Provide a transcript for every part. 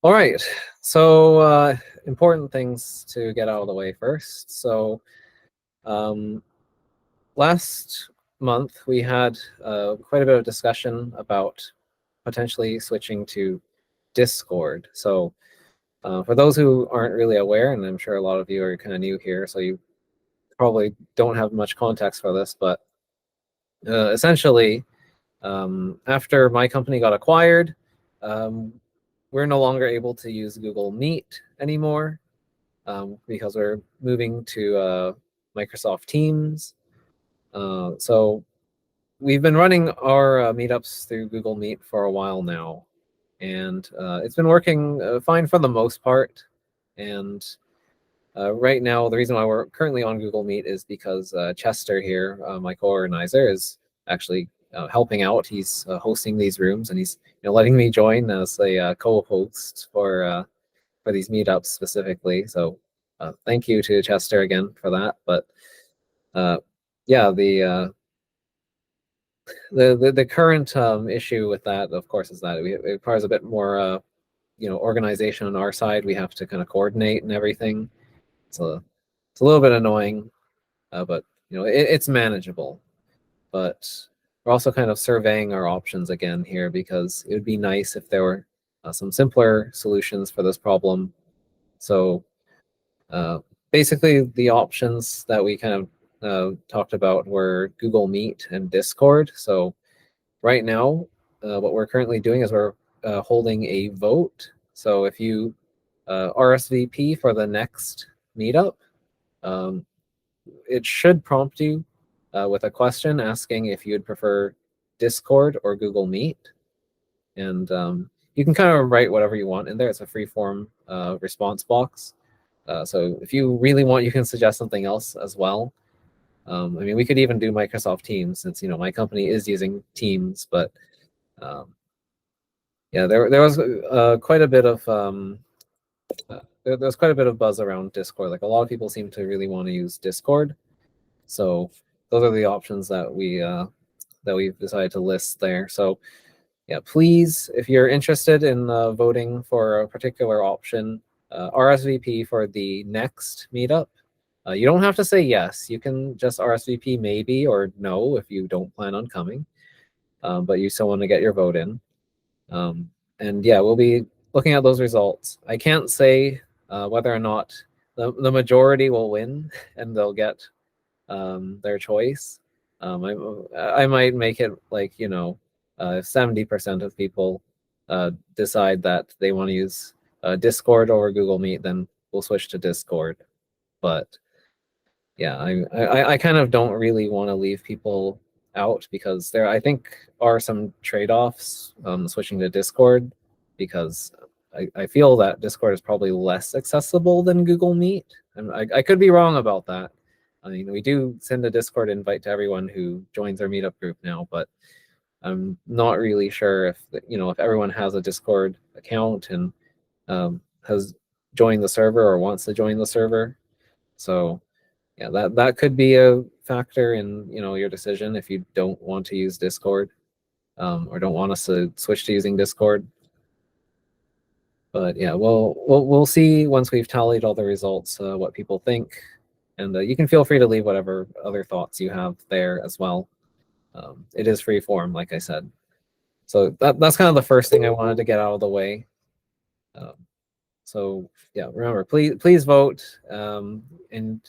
All right, so important things to get out of the way first. So last month we had quite a bit of discussion about potentially switching to Discord. So for those who aren't really aware, and I'm sure a lot of you are kind of new here, so you probably don't have much context for this, but essentially, after my company got acquired, we're no longer able to use Google Meet anymore because we're moving to Microsoft Teams. So we've been running our meetups through Google Meet for a while now, and it's been working fine for the most part. And right now, the reason why we're currently on Google Meet is because Chester here, my co-organizer, is actually helping out. He's hosting these rooms, and he's letting me join as a co-host for these meetups specifically. So thank you to Chester again for that. But yeah, the current issue with that, of course, is that it requires a bit more organization on our side. We have to kind of coordinate and everything. So it's a little bit annoying, but it's manageable. But we're also kind of surveying our options again here, because it would be nice if there were some simpler solutions for this problem. So basically, the options that we kind of talked about were Google Meet and Discord. So right now, what we're currently doing is we're holding a vote. So if you RSVP for the next meetup, it should prompt you with a question asking if you'd prefer Discord or Google Meet. And you can kind of write whatever you want in there. It's a free form response box. So if you really want, you can suggest something else as well. I mean, we could even do Microsoft Teams, since my company is using Teams. But yeah, there was quite a bit of there's quite a bit of buzz around Discord. Like, a lot of people seem to really want to use Discord. So those are the options that we've decided to list there. So yeah, please, if you're interested in voting for a particular option, RSVP for the next meetup. You don't have to say yes. You can just RSVP maybe or no if you don't plan on coming, but you still want to get your vote in. And yeah, we'll be looking at those results. I can't say whether or not the majority will win and they'll get their choice. I might make it like, if 70% of people decide that they want to use Discord over Google Meet, then we'll switch to Discord. But yeah, I kind of don't really want to leave people out, because there, I think, are some trade-offs switching to Discord, because I feel that Discord is probably less accessible than Google Meet. And I could be wrong about that. I mean, we do send a Discord invite to everyone who joins our meetup group now, but I'm not really sure if everyone has a Discord account and has joined the server or wants to join the server. So yeah, that could be a factor in your decision if you don't want to use Discord, or don't want us to switch to using Discord. But yeah, we'll see once we've tallied all the results what people think, and you can feel free to leave whatever other thoughts you have there as well. It is free form, like I said. So that's kind of the first thing I wanted to get out of the way. So yeah, remember, please vote. And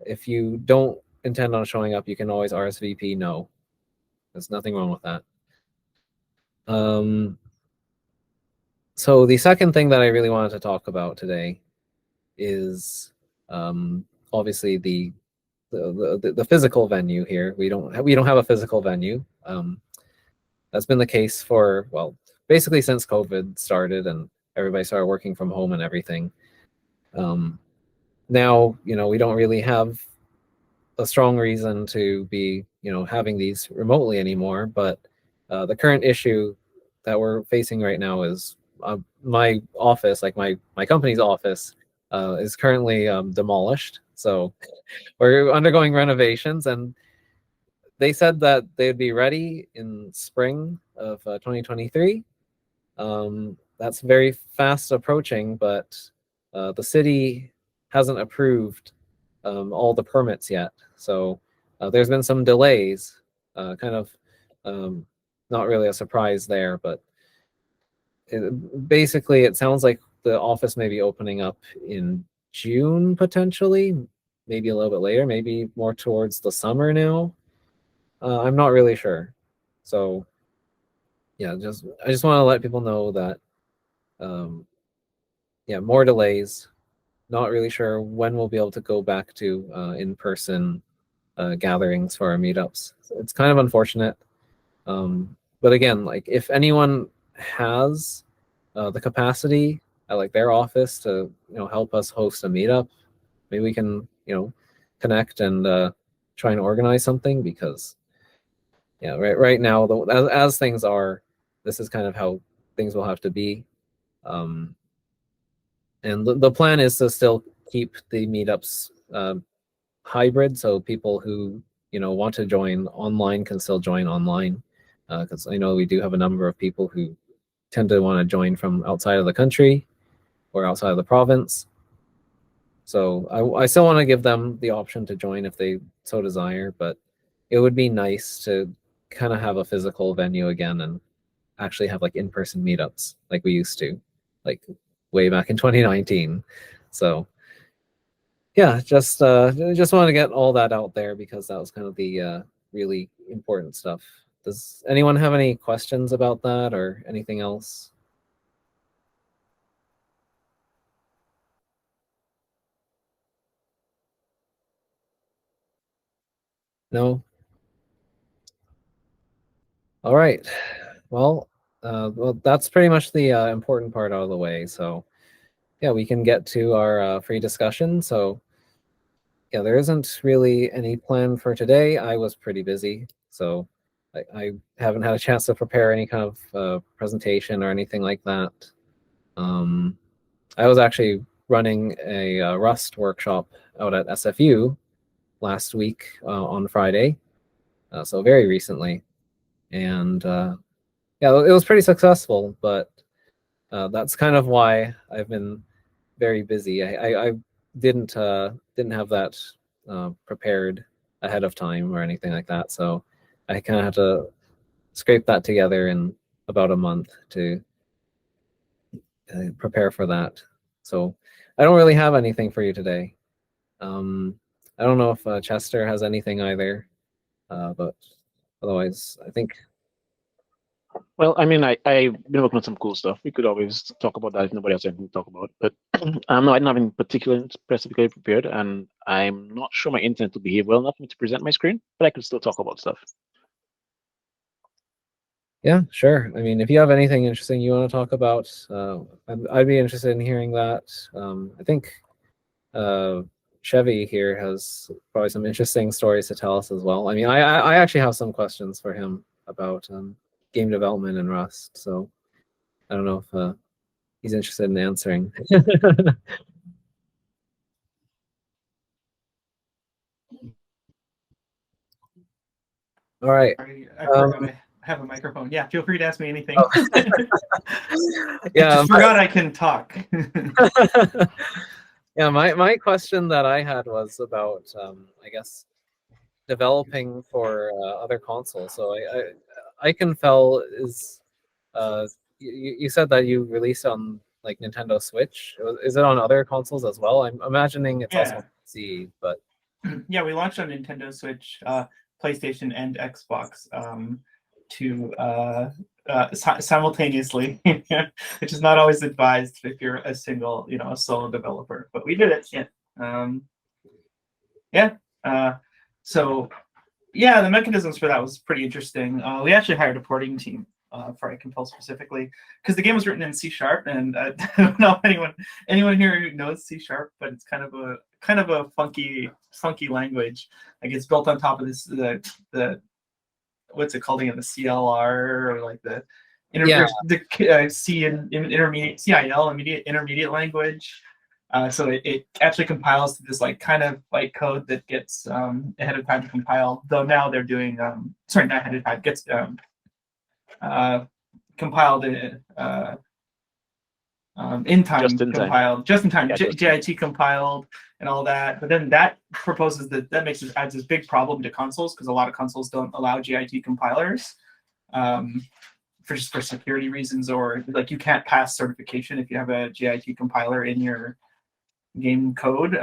if you don't intend on showing up, you can always RSVP no. There's nothing wrong with that. So the second thing that I really wanted to talk about today is obviously the physical venue here. We don't have a physical venue. That's been the case for, well, basically since COVID started and everybody started working from home and everything. Now, we don't really have a strong reason to be, having these remotely anymore. But the current issue that we're facing right now is my office, like my company's office, is currently demolished. So we're undergoing renovations, and they said that they'd be ready in spring of 2023. that's very fast approaching, but the city hasn't approved all the permits yet. So there's been some delays, kind of not really a surprise there, but basically it sounds like the office may be opening up in June potentially, maybe a little bit later, maybe more towards the summer now. I'm not really sure. So yeah, I just want to let people know that um, yeah, more delays. Not really sure when we'll be able to go back to in-person gatherings for our meetups. So it's kind of unfortunate. But again, like if anyone has the capacity at like their office to help us host a meetup, maybe we can connect and try and organize something because yeah, right now as things are, this is kind of how things will have to be. And the plan is to still keep the meetups hybrid, so people who want to join online can still join online. Because I know we do have a number of people who tend to want to join from outside of the country or outside of the province. So I still want to give them the option to join if they so desire, but it would be nice to kind of have a physical venue again and actually have like in-person meetups like we used to, like way back in 2019. So yeah, just want to get all that out there because that was kind of the really important stuff. Does anyone have any questions about that or anything else? No? All right. Well, well, that's pretty much the important part out of the way. So yeah, we can get to our free discussion. So yeah, there isn't really any plan for today. I was pretty busy, so I haven't had a chance to prepare any kind of presentation or anything like that. Um, I was actually running a Rust workshop out at SFU last week on Friday, so very recently, and yeah, it was pretty successful. But that's kind of why I've been very busy. I didn't have that prepared ahead of time or anything like that, so I kind of had to scrape that together in about a month to prepare for that. So I don't really have anything for you today. I don't know if Chester has anything either, but otherwise, I think Well, I mean, I've been working on some cool stuff. We could always talk about that if nobody has anything to talk about. But no, I don't have anything particular specifically prepared, and I'm not sure my internet will behave well enough for me to present my screen, but I could still talk about stuff. yeah, sure. I mean, if you have anything interesting you want to talk about, I'd be interested in hearing that. I think uh, Chevy here has probably some interesting stories to tell us as well. I mean, I actually have some questions for him about game development and Rust, so I don't know if he's interested in answering. All right. I forgot I have a microphone. Yeah, feel free to ask me anything. Oh. I Yeah, just forgot I can talk. yeah, my question that I had was about I guess developing for other consoles. So Iconfell is you said that you released on like Nintendo Switch. Is it on other consoles as well? I'm imagining it's also on PC, but yeah, we launched on Nintendo Switch, PlayStation, and Xbox simultaneously, which is not always advised if you're a solo developer. But we did it. Yeah. So yeah, the mechanisms for that was pretty interesting. We actually hired a porting team for Iconfell specifically because the game was written in C#, and I don't know anyone here who knows C#, but it's kind of a funky language. Like it's built on top of this the what's it called again, the CLR, or like the C and intermediate CIL intermediate language. So it actually compiles to this like kind of like code that gets ahead of time to compile. Though now they're doing sorry, not ahead of time, gets compiled in time Just in time. compiled, just in time, Yeah, just in JIT compiled and all that. But then that proposes that adds this big problem to consoles because a lot of consoles don't allow JIT compilers. For security reasons, or like you can't pass certification if you have a JIT compiler in your game code.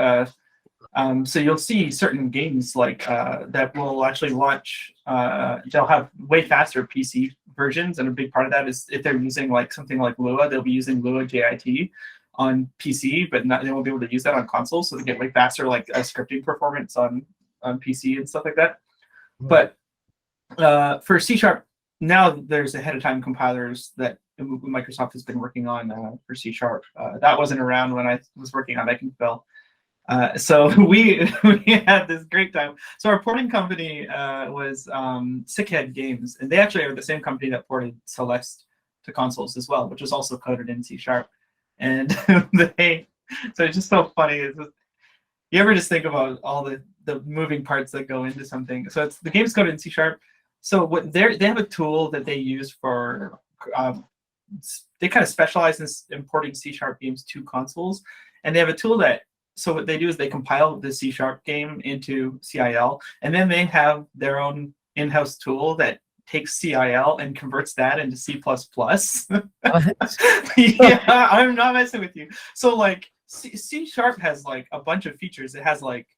So you'll see certain games like that will actually launch. They'll have way faster PC versions, and a big part of that is if they're using like something like Lua, they'll be using Lua JIT on PC, but they won't be able to use that on consoles. So they get way faster like scripting performance on PC and stuff like that. But for C# now, there's ahead of time compilers that Microsoft has been working on for C#. That wasn't around when I was working on Ekenfell. So we had this great time. So our porting company was Sickhead Games, and they actually are the same company that ported Celeste to consoles as well, which was also coded in C#. And so it's just so funny. You ever just think about all the moving parts that go into something? So the game's coded in C#. So what they have a tool that they use for they kind of specialize in importing C# games to consoles, and they have a tool that. So what they do is they compile the C# game into CIL, and then they have their own in-house tool that takes CIL and converts that into C++. Yeah, I'm not messing with you. So like C# has like a bunch of features. It has like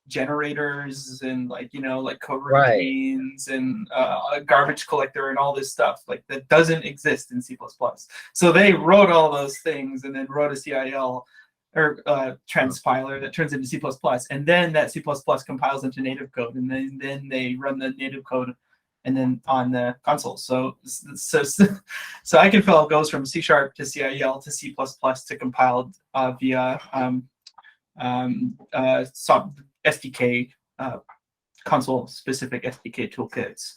generators and like like code routines and a garbage collector and all this stuff like that doesn't exist in C++. So they wrote all those things and then wrote a CIL or transpiler that turns into C++, and then that C++ compiles into native code, and then they run the native code and then on the console. So Ekenfell goes from C# to CIL to C++ to compiled via SDK, console-specific SDK toolkits,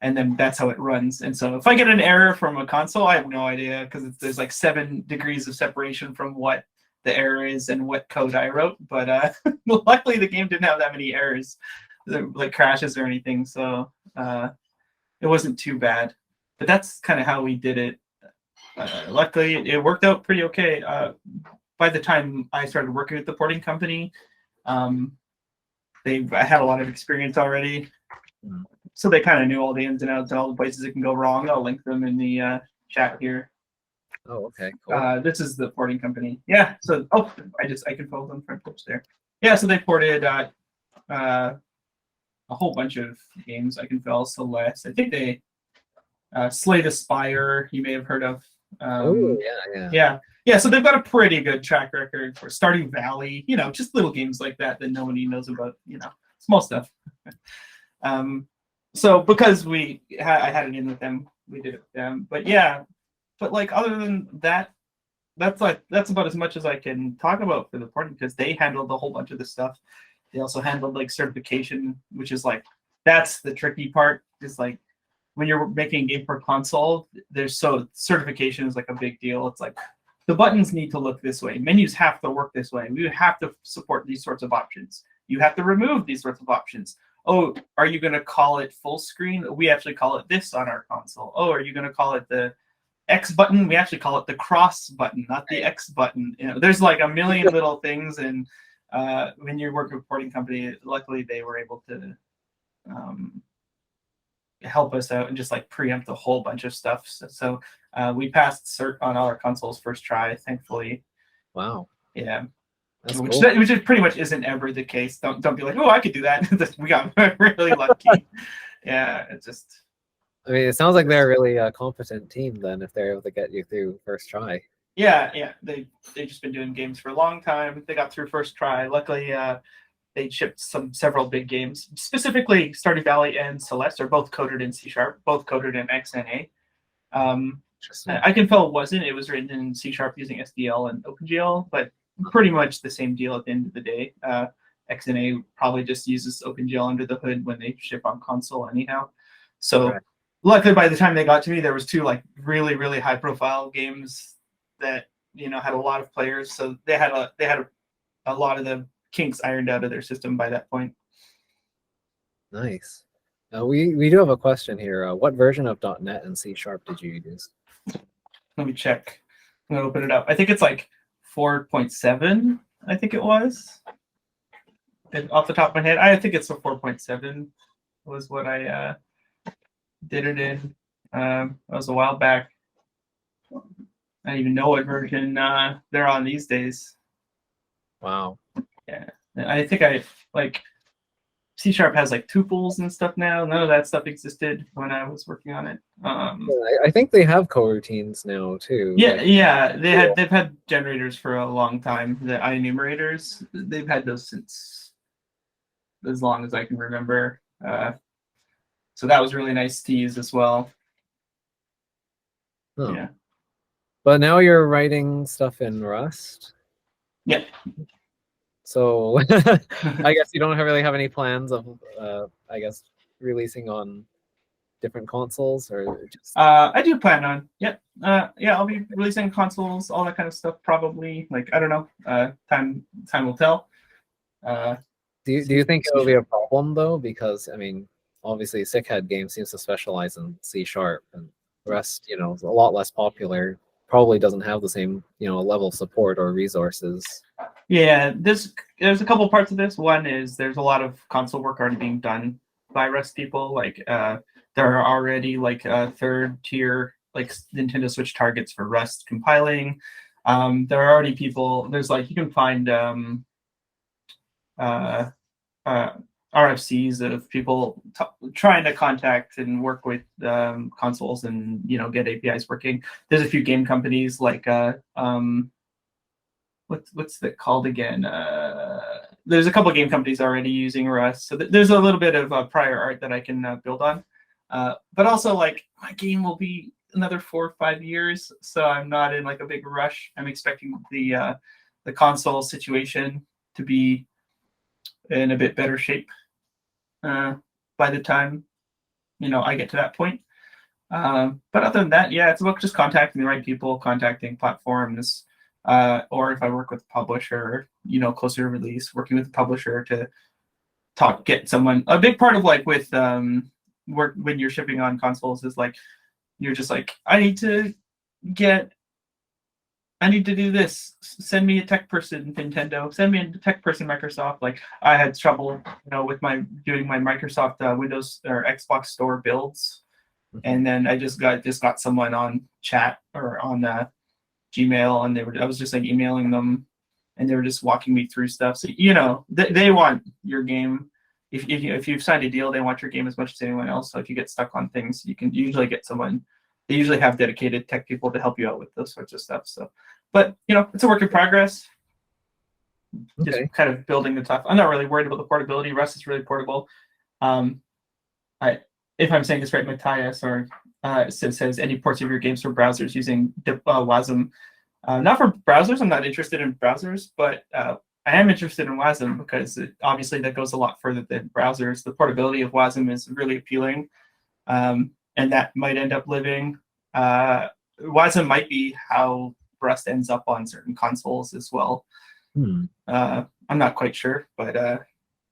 and then that's how it runs. And so if I get an error from a console, I have no idea because there's like 7 degrees of separation from what the error is and what code I wrote. But luckily, the game didn't have that many errors, like crashes or anything, so it wasn't too bad. But that's kind of how we did it. Luckily, it worked out pretty okay. By the time I started working with the porting company, I had a lot of experience already, so they kind of knew all the ins and outs and all the places it can go wrong. I'll link them in the chat here. Oh, okay, cool. This is the porting company. Yeah. So I can follow them front clips there. Yeah. So they ported a whole bunch of games. Ekenfell, Celeste. I think they Slay the Spire. You may have heard of. Oh yeah. Yeah. So they've got a pretty good track record for Stardew Valley. Just little games like that nobody knows about. Small stuff. So because I had it in with them, we did it with them. But yeah. But like other than that, that's about as much as I can talk about for the porting because they handled a whole bunch of the stuff. They also handled like certification, which is like that's the tricky part. Is like when you're making a game for console, certification is like a big deal. It's like the buttons need to look this way, menus have to work this way. We have to support these sorts of options. You have to remove these sorts of options. Oh, are you going to call it full screen? We actually call it this on our console. Oh, are you going to call it the X button? We actually call it the cross button, not the X button. There's like a million little things, and when you work with a porting company, luckily they were able to help us out and just like preempt a whole bunch of stuff. So we passed cert on all our consoles first try, thankfully. Wow. Yeah. That's which cool. Which pretty much isn't ever the case. Don't be like, oh, I could do that. We got really lucky. Yeah, it's just. I mean, it sounds like they're a really competent team then if they're able to get you through first try. Yeah. They've just been doing games for a long time. They got through first try. Luckily, they shipped several big games. Specifically, Stardew Valley and Celeste are both coded in C#, both coded in XNA. Ekenfell wasn't. It was written in C# using SDL and OpenGL, but pretty much the same deal at the end of the day. XNA probably just uses OpenGL under the hood when they ship on console anyhow. So luckily, by the time they got to me, there was 2 like really, really high-profile games that had a lot of players. So they had a lot of the kinks ironed out of their system by that point. Nice. We do have a question here. What version of .NET and C# did you use? Let me check. I'm gonna open it up. I think it's like 4.7. I think it was. And off the top of my head, I think it's a 4.7 was what I did it in. That was a while back. I don't even know what version they're on these days. Wow. Yeah, I think I like C# has like tuples and stuff now. None of that stuff existed when I was working on it. I think they have coroutines now too. Yeah, like, yeah, they've had generators for a long time. The IEnumerators, they've had those since as long as I can remember. So that was really nice to use as well. oh. Yeah. But now you're writing stuff in Rust. Yeah. So I guess you don't really have any plans of, I guess, releasing on different consoles, or just. I do plan on. Yeah. I'll be releasing consoles, all that kind of stuff. Probably. Like I don't know. Time will tell. Do you think it will be a problem though? Because I mean, obviously, Sickhead Games seems to specialize in C#, and Rust, is a lot less popular. Probably doesn't have the same, level of support or resources. Yeah, there's a couple parts of this. One is there's a lot of console work already being done by Rust people. Like there are already like third tier like Nintendo Switch targets for Rust compiling. There are already people. There's like you can find RFCs of people trying to contact and work with consoles and get APIs working. There's a few game companies like what's that called again? There's a couple of game companies already using Rust, so there's a little bit of prior art that I can build on. But also, like my game will be another 4 or 5 years, so I'm not in like a big rush. I'm expecting the console situation to be in a bit better shape by the time I get to that point. But other than that, yeah, it's about just contacting the right people, contacting platforms. Or if I work with a publisher, closer to release, working with the publisher to get someone. A big part of like with work when you're shipping on consoles is like you're just like I need to do this. Send me a tech person, Nintendo. Send me a tech person, Microsoft. Like I had trouble, with doing my Microsoft Windows or Xbox Store builds, and then I just got someone on chat or on Gmail, and I was just like emailing them, and they were just walking me through stuff. So they want your game. If you've signed a deal, they want your game as much as anyone else. So if you get stuck on things, you can usually get someone. They usually have dedicated tech people to help you out with those sorts of stuff. So, but it's a work in progress. Okay. Just kind of building the stuff. I'm not really worried about the portability. Rust is really portable. If I'm saying this right, Matthias, or it says any ports of your games for browsers using WASM. Not for browsers. I'm not interested in browsers, but I am interested in WASM because obviously that goes a lot further than browsers. The portability of WASM is really appealing, and that might end up living. WASM might be how Rust ends up on certain consoles as well. I'm not quite sure, but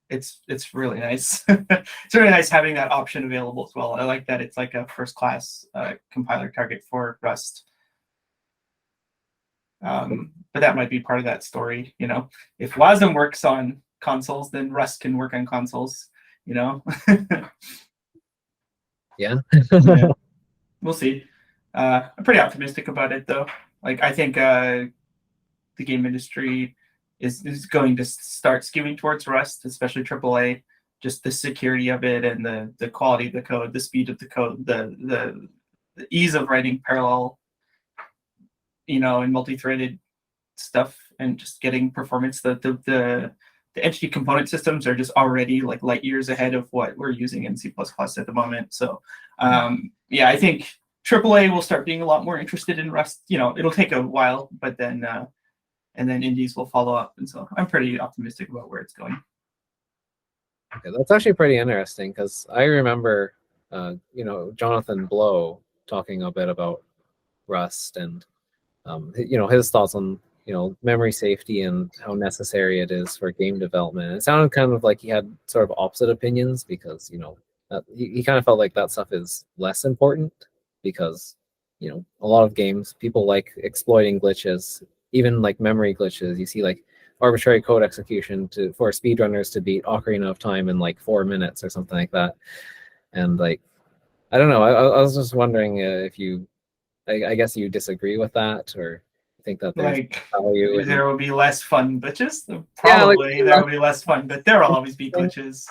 it's really nice. It's really nice having that option available as well. I like that it's like a first class compiler target for Rust. But that might be part of that story. If WASM works on consoles, then Rust can work on consoles. Yeah. Yeah. We'll see. I'm pretty optimistic about it, though. Like I think the game industry is going to start skewing towards Rust, especially AAA. Just the security of it and the quality of the code, the speed of the code, the ease of writing parallel, and multi-threaded stuff, and just getting performance. The entity component systems are just already like light years ahead of what we're using in C++ at the moment. So I think AAA will start being a lot more interested in Rust. It'll take a while, but then and then indies will follow up. And so I'm pretty optimistic about where it's going. Okay, that's actually pretty interesting because I remember, Jonathan Blow talking a bit about Rust and, his thoughts on, memory safety and how necessary it is for game development. It sounded kind of like he had sort of opposite opinions because, he kind of felt like that stuff is less important because a lot of games, people like exploiting glitches, even like memory glitches. You see like arbitrary code execution for speedrunners to beat Ocarina of Time in like 4 minutes or something like that. And like, I don't know. I was just wondering if I guess you disagree with that, or think that there's Like, value in. there will be less fun glitches. Yeah, like, Probably there will be less fun, but there will always be glitches.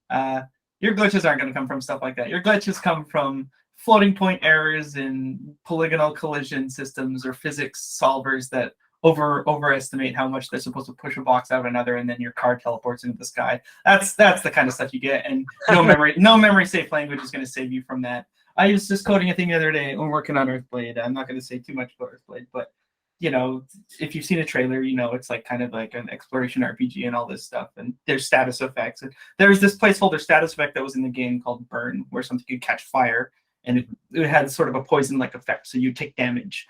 Your glitches aren't going to come from stuff like that. Your glitches come from floating point errors in polygonal collision systems or physics solvers that overestimate how much they're supposed to push a box out of another, and then your car teleports into the sky. That's the kind of stuff you get, and no memory safe language is going to save you from that. I was just coding a thing the other day. I'm working on Earthblade. I'm not going to say too much about Earthblade, but if you've seen a trailer, it's like kind of like an exploration RPG and all this stuff. And there's status effects. And there's this placeholder status effect that was in the game called Burn, where something could catch fire, and it had sort of a poison-like effect, so you take damage.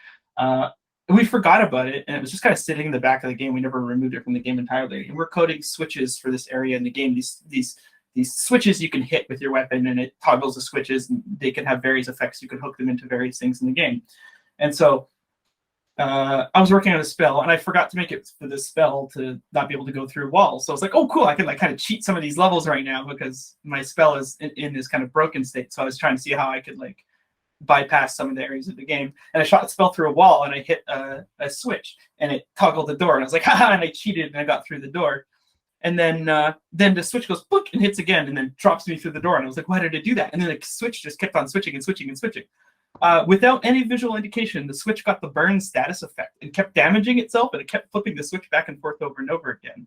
We forgot about it, and it was just kind of sitting in the back of the game. We never removed it from the game entirely. And we're coding switches for this area in the game. These switches you can hit with your weapon, and it toggles the switches, and they can have various effects. You can hook them into various things in the game. And so I was working on a spell, and I forgot to make it for this spell to not be able to go through walls. So I was like, oh, cool, I can like kind of cheat some of these levels right now because my spell is in this kind of broken state. So I was trying to see how I could like bypass some of the areas of the game. And I shot the spell through a wall, and I hit a switch, and it toggled the door. And I was like, haha, and I cheated, and I got through the door. And then the switch goes book and hits again, and then drops me through the door. And I was like, why did it do that? And then the switch just kept on switching and switching and switching. Without any visual indication, the switch got the burn status effect and kept damaging itself, and it kept flipping the switch back and forth over and over again.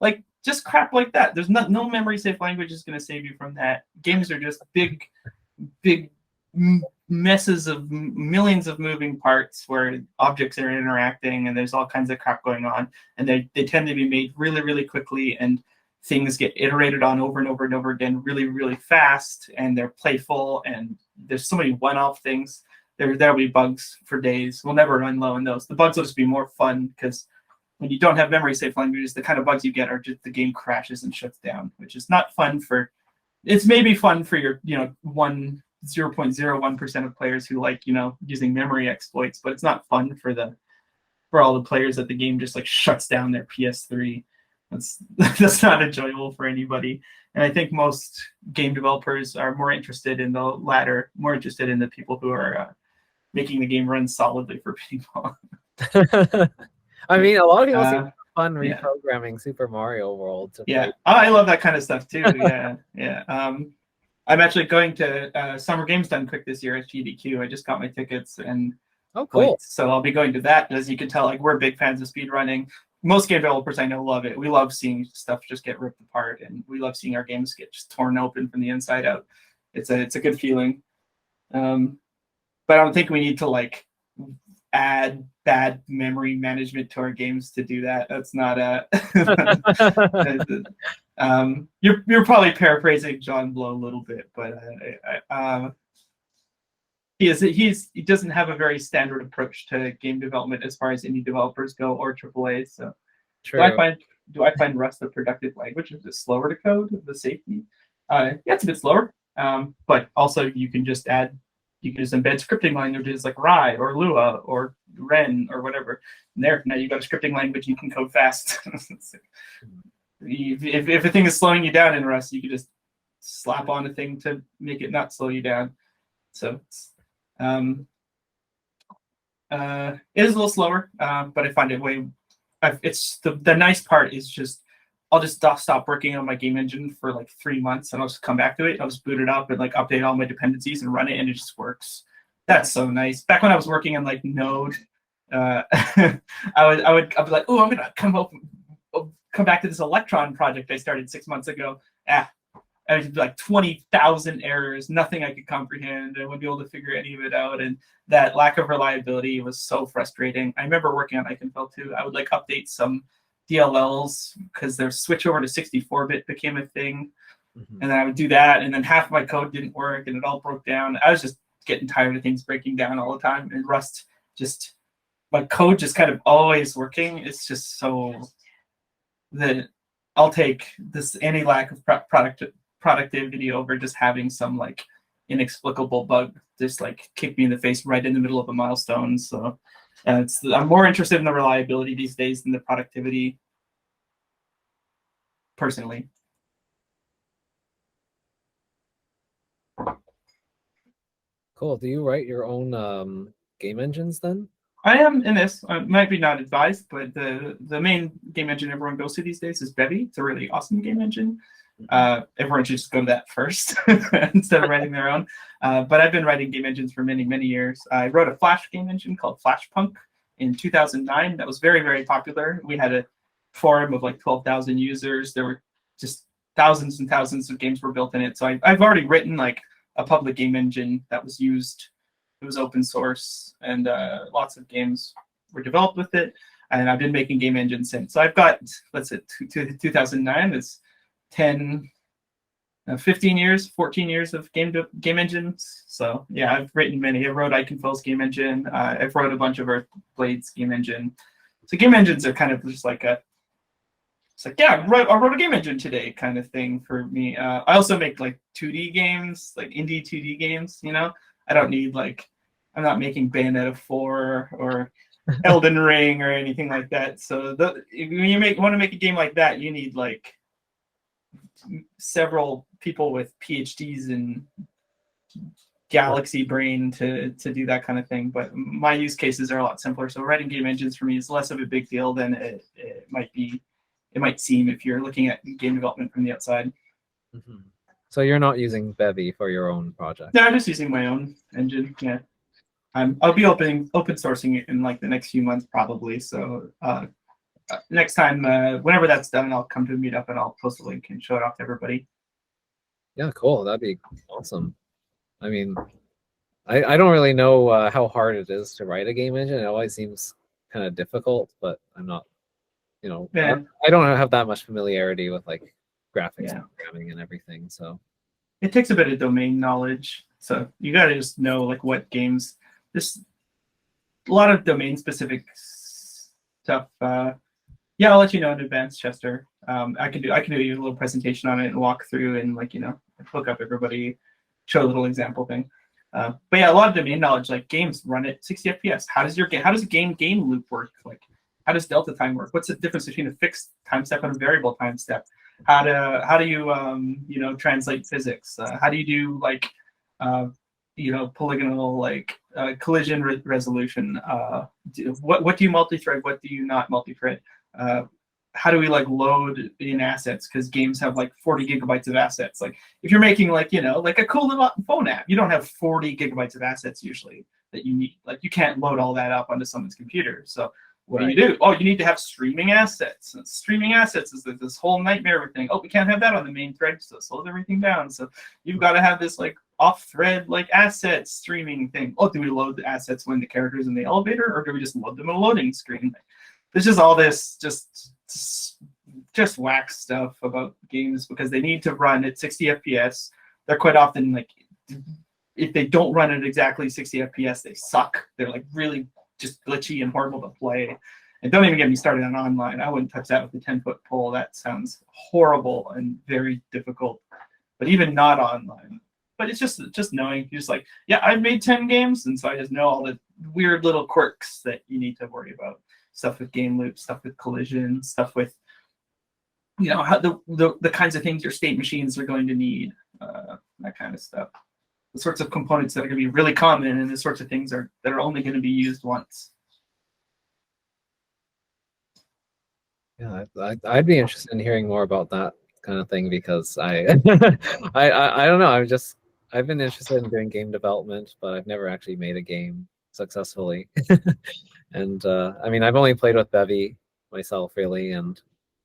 Like, just crap like that. There's no memory safe language is going to save you from that. Games are just big messes of millions of moving parts where objects are interacting, and there's all kinds of crap going on, and they tend to be made really, really quickly, and things get iterated on over and over and over again really, really fast, and they're playful, and there's so many one-off things. There'll be bugs for days. We'll never run low on those. The bugs will just be more fun because when you don't have memory safe languages, the kind of bugs you get are just the game crashes and shuts down, which is not fun for. It's maybe fun for your 0.01% of players who like using memory exploits, but it's not fun for all the players that the game just like shuts down their PS3. That's not enjoyable for anybody. And I think most game developers are more interested in the latter, more interested in the people who are making the game run solidly for people. I mean, a lot of people seem fun yeah. reprogramming Super Mario World. I love that kind of stuff too. Yeah. I'm actually going to Summer Games Done Quick this year at GDQ. I just got my tickets, and oh, cool. So I'll be going to that. As you can tell, like, we're big fans of speedrunning. Most game developers I know love it. We love seeing stuff just get ripped apart, and we love seeing our games get just torn open from the inside out. It's a good feeling. But I don't think we need to like add bad memory management to our games to do that. That's not you're probably paraphrasing John Blow a little bit, but he doesn't have a very standard approach to game development as far as indie developers go, or AAA. So True. Do I find Rust a productive language? Is it slower to code? The safety? Yeah, it's a bit slower. But also you can just embed scripting languages like Rye or Lua or Ren or whatever. And now you've got a scripting language you can code fast. If a thing is slowing you down in Rust, you can just slap on a thing to make it not slow you down. So it is a little slower, but I find it it's the nice part is just I'll just stop working on my game engine for like 3 months, and I'll just come back to it. I'll just boot it up and like update all my dependencies and run it, and it just works. That's so nice. Back when I was working on like Node, I would be like, oh, I'm gonna come back to this Electron project I started 6 months ago. I was like 20,000 errors, nothing I could comprehend. I wouldn't be able to figure any of it out, and that lack of reliability was so frustrating. I remember working on Eichenfeld too. I would like update some DLLs because their switch over to 64-bit became a thing, and then I would do that, and then half my code didn't work, and it all broke down. I was just getting tired of things breaking down all the time, and Rust just my code just kind of always working. It's just so that I'll take this any lack of productivity over just having some like inexplicable bug just like kicked me in the face right in the middle of a milestone. So I'm more interested in the reliability these days than the productivity, personally. Cool. Do you write your own game engines then? I am in this. I might be not advised, but the main game engine everyone goes to these days is Bevy. It's a really awesome game engine. Everyone should just go to that first instead of writing their own. But I've been writing game engines for many, many years. I wrote a Flash game engine called Flashpunk in 2009. That was very, very popular. We had a forum of like 12,000 users. There were just thousands and thousands of games were built in it. So I've already written like a public game engine that was used. It was open source, and lots of games were developed with it. And I've been making game engines since. So I've got, let's say, 2009 is 10, 15 years, 14 years of game engines. So yeah, I've written many. I wrote Iconfill's game engine. I've wrote a bunch of Earthblade's game engine. So game engines are kind of just like it's like, yeah, I wrote a game engine today kind of thing for me. I also make like 2D games, like indie 2D games, you know? I don't need like, I'm not making Bayonetta 4 or Elden Ring or anything like that. So when you want to make a game like that, you need like several people with PhDs in galaxy brain to do that kind of thing. But my use cases are a lot simpler. So writing game engines for me is less of a big deal than it might seem if you're looking at game development from the outside. Mm-hmm. So you're not using Bevy for your own project? No, I'm just using my own engine. Yeah. I'll be open sourcing it in like the next few months probably. So next time, whenever that's done, I'll come to a meetup and I'll post a link and show it off to everybody. Yeah, cool. That'd be awesome. I mean, I don't really know how hard it is to write a game engine. It always seems kind of difficult, but I'm not, Yeah. I don't have that much familiarity with like graphics programming and everything. So it takes a bit of domain knowledge. So you got to just know like what games. There's a lot of domain specific stuff. Yeah, I'll let you know in advance, Chester. I can do a little presentation on it and walk through and like hook up everybody, show a little example thing. But yeah, a lot of domain knowledge, like games run at 60 FPS. How does a game loop work? Like how does delta time work? What's the difference between a fixed time step and a variable time step? How do you translate physics? How do you do like polygonal like collision resolution? What do you multi-thread? What do you not multi-thread? How do we like load in assets? Because games have like 40 gigabytes of assets. Like if you're making like like a cool little phone app, you don't have 40 gigabytes of assets usually that you need. Like you can't load all that up onto someone's computer. So what do you do? Oh, you need to have streaming assets. And streaming assets is this whole nightmare thing. Oh, we can't have that on the main thread, so it slows everything down. So you've got to have this like off-thread like asset streaming thing. Oh, do we load the assets when the character's in the elevator, or do we just load them in a loading screen? There's just all this just whack stuff about games because they need to run at 60 FPS. They're quite often like, if they don't run at exactly 60 FPS, they suck. They're like really just glitchy and horrible to play. And don't even get me started on online. I wouldn't touch that with a 10-foot pole. That sounds horrible and very difficult. But even not online. But it's just knowing, you're just like, yeah, I've made 10 games, and so I just know all the weird little quirks that you need to worry about. Stuff with game loops, stuff with collision, stuff with how the kinds of things your state machines are going to need, that kind of stuff. The sorts of components that are going to be really common, and the sorts of things that are only going to be used once. Yeah, I'd be interested in hearing more about that kind of thing because I don't know. I've been interested in doing game development, but I've never actually made a game successfully. And I mean, I've only played with Bevy myself, really, and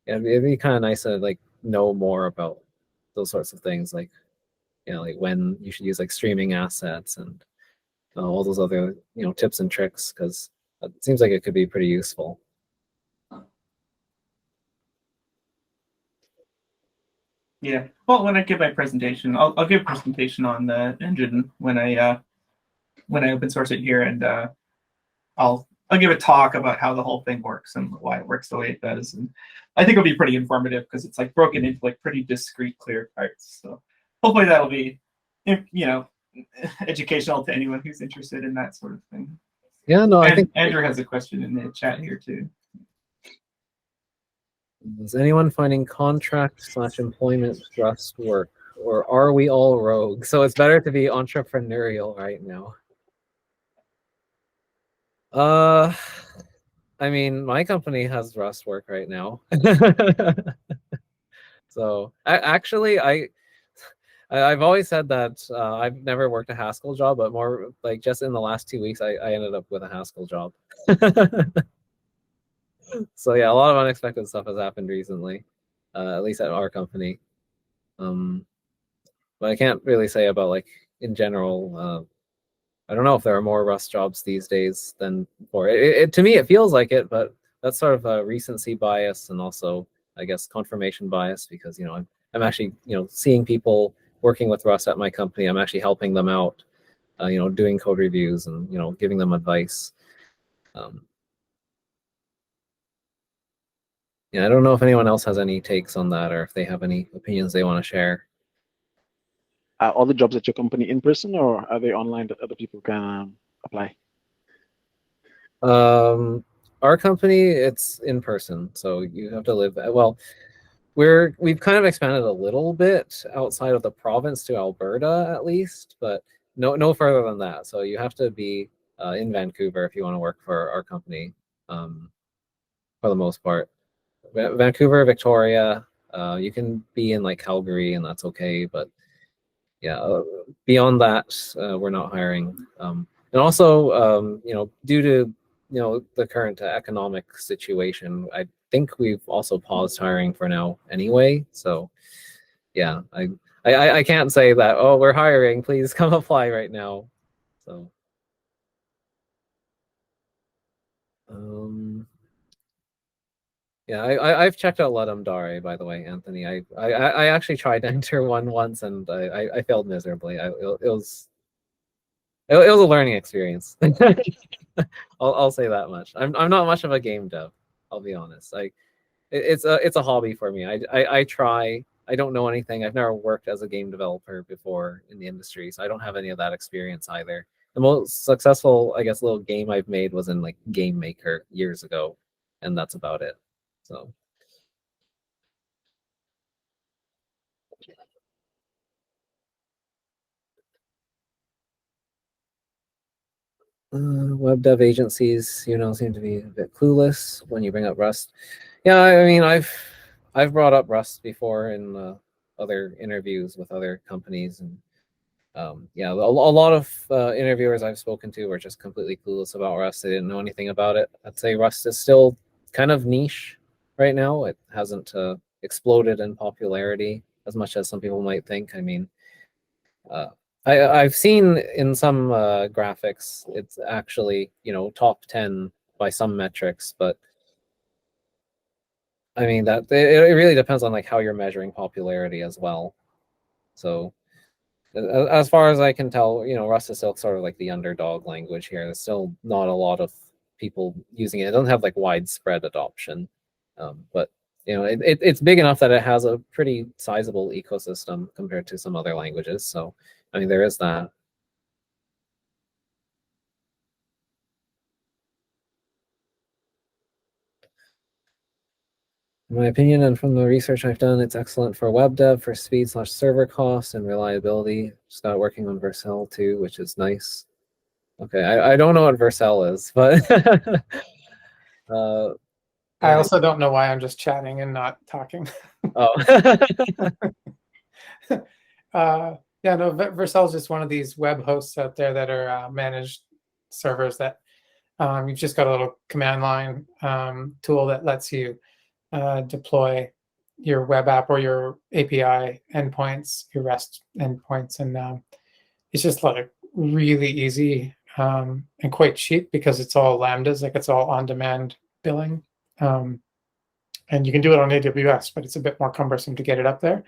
it'd be kind of nice to like know more about those sorts of things, like like when you should use like streaming assets and all those other tips and tricks, because it seems like it could be pretty useful. Yeah. Well, when I give my presentation, I'll give a presentation on the engine when I open source it here, and I'll give a talk about how the whole thing works and why it works the way it does. And I think it'll be pretty informative because it's like broken into like pretty discrete, clear parts. So hopefully that'll be, educational to anyone who's interested in that sort of thing. Yeah, no, I think Andrew has a question in the chat here too. is anyone finding contract/employment Rust work, or are we all rogue? So it's better to be entrepreneurial right now. I mean, my company has Rust work right now. So actually, I've always said that I've never worked a Haskell job, but more like just in the last 2 weeks, I ended up with a Haskell job. So yeah, a lot of unexpected stuff has happened recently, at least at our company. But I can't really say about like in general. I don't know if there are more Rust jobs these days than before. To me, it feels like it, but that's sort of a recency bias and also, I guess, confirmation bias because I'm actually seeing people working with Rust at my company. I'm actually helping them out, doing code reviews and giving them advice. Yeah, I don't know if anyone else has any takes on that or if they have any opinions they want to share. Are all the jobs at your company in person, or are they online that other people can apply? Our company, it's in person, so you have to live. Well, we've kind of expanded a little bit outside of the province to Alberta at least, but no further than that. So you have to be in Vancouver if you want to work for our company, for the most part. Vancouver, Victoria, you can be in like Calgary and that's okay, but yeah, beyond that, we're not hiring. And also, due to the current economic situation, I think we've also paused hiring for now anyway. So yeah, I can't say that, oh, we're hiring, please come apply right now. So yeah, I've checked out Ludum Dare, by the way, Anthony. I actually tried to enter one once and I failed miserably. It was a learning experience. I'll say that much. I'm not much of a game dev. I'll be honest. It's a hobby for me. I try. I don't know anything. I've never worked as a game developer before in the industry, so I don't have any of that experience either. The most successful, I guess, little game I've made was in like Game Maker years ago, and that's about it. So. Web dev agencies, seem to be a bit clueless when you bring up Rust. Yeah, I mean, I've brought up Rust before in other interviews with other companies, and yeah, a lot of interviewers I've spoken to were just completely clueless about Rust. They didn't know anything about it. I'd say Rust is still kind of niche right now. It hasn't exploded in popularity as much as some people might think. I mean, uh, I've seen in some graphics, it's actually top 10 by some metrics, but I mean that it really depends on like how you're measuring popularity as well. So as far as I can tell, Rust is still sort of like the underdog language here. There's still not a lot of people using it. It doesn't have like widespread adoption, but it's big enough that it has a pretty sizable ecosystem compared to some other languages. So I mean there is that. In my opinion, and from the research I've done, it's excellent for web dev, for speed/server costs and reliability. Just got working on Vercel too, which is nice. Okay, I don't know what Vercel is, but I also don't know why I'm just chatting and not talking. Oh. Yeah, no, Vercel is just one of these web hosts out there that are managed servers that you've just got a little command line tool that lets you deploy your web app or your API endpoints, your REST endpoints, and it's just like really easy and quite cheap because it's all Lambdas, like it's all on-demand billing. And you can do it on AWS, but it's a bit more cumbersome to get it up there.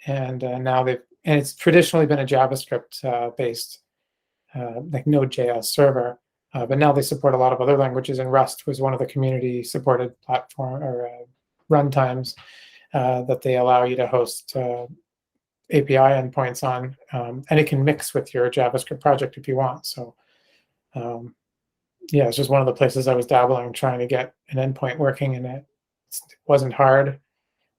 And now it's traditionally been a JavaScript based like Node.js server, but now they support a lot of other languages. And Rust was one of the community supported platform or runtimes that they allow you to host API endpoints on, and it can mix with your JavaScript project if you want. So yeah, it's just one of the places I was dabbling, trying to get an endpoint working, and it wasn't hard.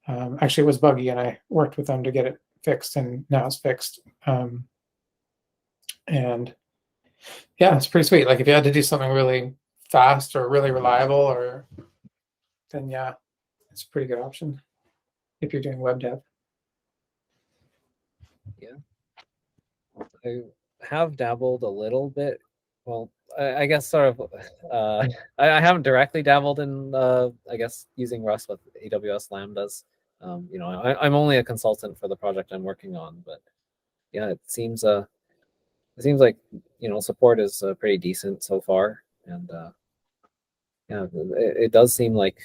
Actually, it was buggy, and I worked with them to get it fixed, and now it's fixed. And yeah, it's pretty sweet. Like if you had to do something really fast or really reliable, or then yeah, it's a pretty good option if you're doing web dev. I have dabbled a little bit. Well, I guess sort of. I haven't directly dabbled in, I guess, using Rust with AWS Lambdas. You know, I'm only a consultant for the project I'm working on, but yeah, it seems like, you know, support is pretty decent so far, and yeah, it does seem like,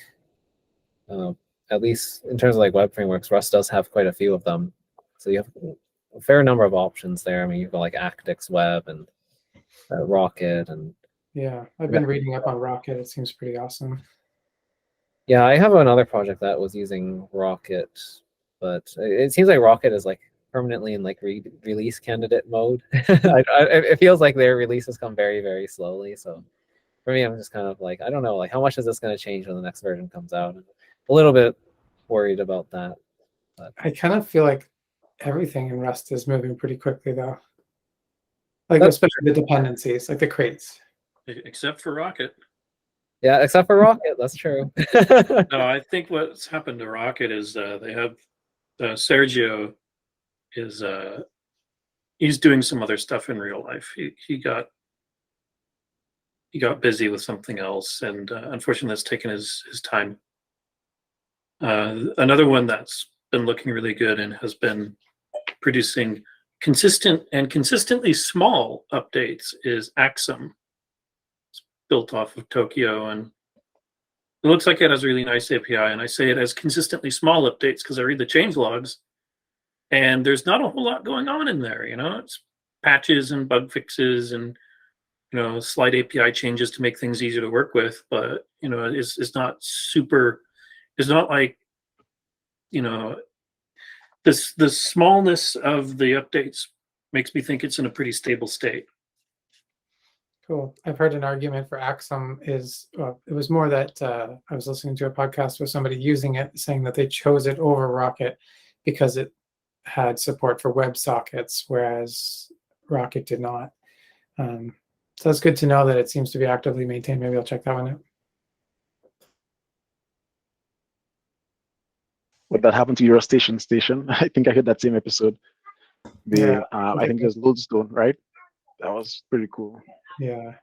uh, at least in terms of like web frameworks, Rust does have quite a few of them. So you have a fair number of options there. I mean, you've got like Actix Web and Rocket, and Yeah, I've been reading up on Rocket. It seems pretty awesome. yeah, I have another project that was using Rocket, but it seems like Rocket is like permanently in like release candidate mode. It feels like their releases come very, very slowly. So for me, I'm just kind of like, I don't know, like how much is this going to change when the next version comes out? I'm a little bit worried about that. But I kind of feel like everything in Rust is moving pretty quickly, though. Like That's especially the dependencies, like the crates. Except for Rocket. yeah, except for Rocket, that's true. No, I think what's happened to Rocket is they have Sergio is he's doing some other stuff in real life. He got busy with something else, and unfortunately, that's taken his time. Another one that's been looking really good and has been producing consistent and consistently small updates is Axum. It's built off of Tokyo, and it looks like it has a really nice API. And I say it has consistently small updates because I read the change logs, and there's not a whole lot going on in there. You know, it's patches and bug fixes and, you know, slight API changes to make things easier to work with. But, you know, it's not super. It's not like, you know, the smallness of the updates makes me think it's in a pretty stable state. Cool. I've heard an argument for Axum is, well, it was more that I was listening to a podcast with somebody using it, saying that they chose it over Rocket because it had support for WebSockets, whereas Rocket did not. So that's good to know that it seems to be actively maintained. Maybe I'll check that one out. What that happened to your station? I think I heard that same episode. Yeah, I think there's Lodestone, right? That was pretty cool. Yeah.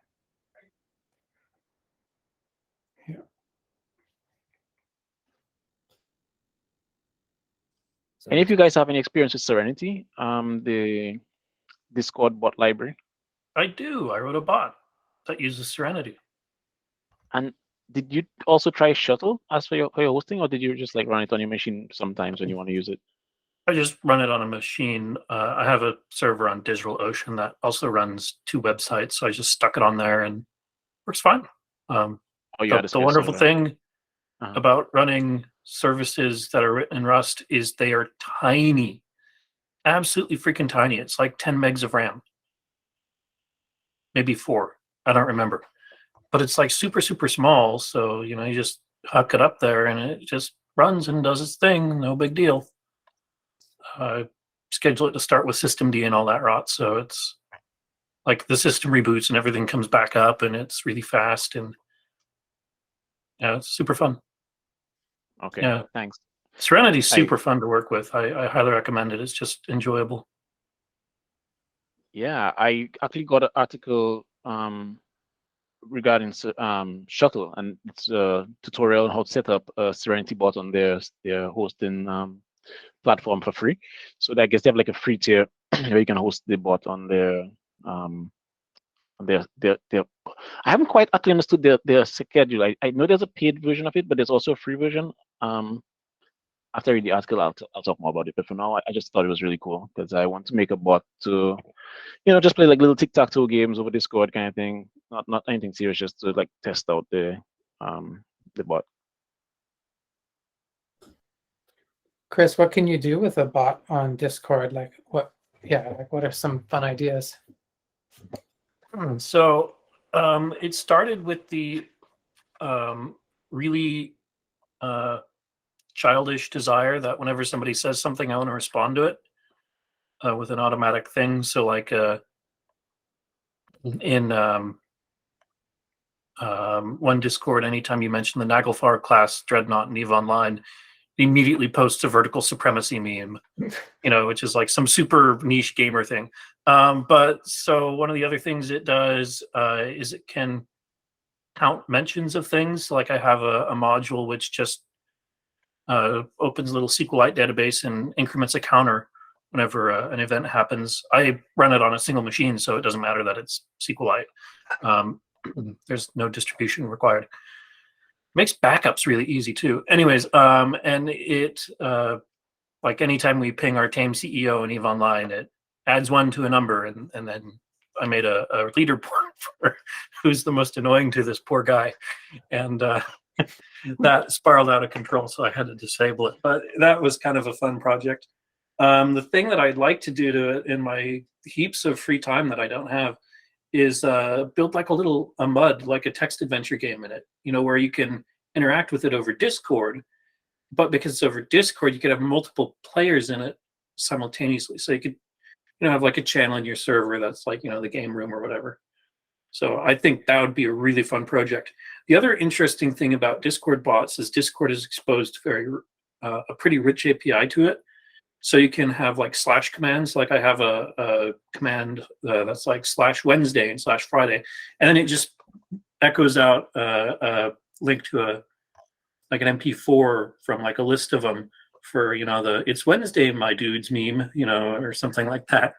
So, And if you guys have any experience with Serenity, the Discord bot library, I do. I wrote a bot that uses Serenity. and did you also try Shuttle as for your hosting, or did you just like run it on your machine sometimes when you want to use it? I just run it on a machine. I have a server on DigitalOcean that also runs 2 websites, so I just stuck it on there and works fine. Oh, you had a The spare wonderful server. thing Uh-huh. about running services that are written in Rust is they are tiny, absolutely freaking tiny. It's like 10 megs of RAM, maybe 4. I don't remember, but it's like super, super small. So, you know, you just hook it up there and it just runs and does its thing. No big deal. Schedule it to start with systemd and all that rot. So it's like the system reboots and everything comes back up and it's really fast, and yeah, it's super fun. Okay, Yeah. thanks. Serenity's super fun to work with. I highly recommend it. It's just enjoyable. Yeah, I actually got an article regarding Shuttle, and it's a tutorial on how to set up a Serenity bot on their hosting platform for free. So I guess they have like a free tier where you can host the bot on their I haven't quite actually understood their schedule. I know there's a paid version of it, but there's also a free version. After I read the article, I'll talk more about it. But for now, I just thought it was really cool because I want to make a bot to, you know, just play like little tic-tac-toe games over Discord kind of thing. Not anything serious, just to like test out the bot. Chris, what can you do with a bot on Discord? Like what? Yeah, like what are some fun ideas? So it started with the really childish desire that whenever somebody says something, I want to respond to it with an automatic thing. So like in one Discord, anytime you mention the Naglfar class, Dreadnought, and EVE Online, it immediately posts a vertical supremacy meme, which is like some super niche gamer thing. But so one of the other things it does is it can count mentions of things. Like I have a module which just opens a little SQLite database and increments a counter whenever an event happens. I run it on a single machine, so it doesn't matter that it's SQLite. There's no distribution required. Makes backups really easy too. Anyways, and it like anytime we ping our tame CEO in EVE Online, it adds 1 to a number, and then I made a leaderboard for who's the most annoying to this poor guy, and that spiraled out of control, so I had to disable it. But that was kind of a fun project. The thing that I'd like to do to it in my heaps of free time that I don't have is build like a MUD, like a text adventure game in it, where you can interact with it over Discord. But because it's over Discord, you could have multiple players in it simultaneously. So you could, have like a channel in your server that's like, the game room or whatever. So I think that would be a really fun project. The other interesting thing about Discord bots is Discord is exposed a pretty rich API to it. So you can have like slash commands. Like I have a command that's like /Wednesday and /Friday, and then it just echoes out a link to like an MP4 from like a list of them for the "It's Wednesday, my dudes" meme, or something like that.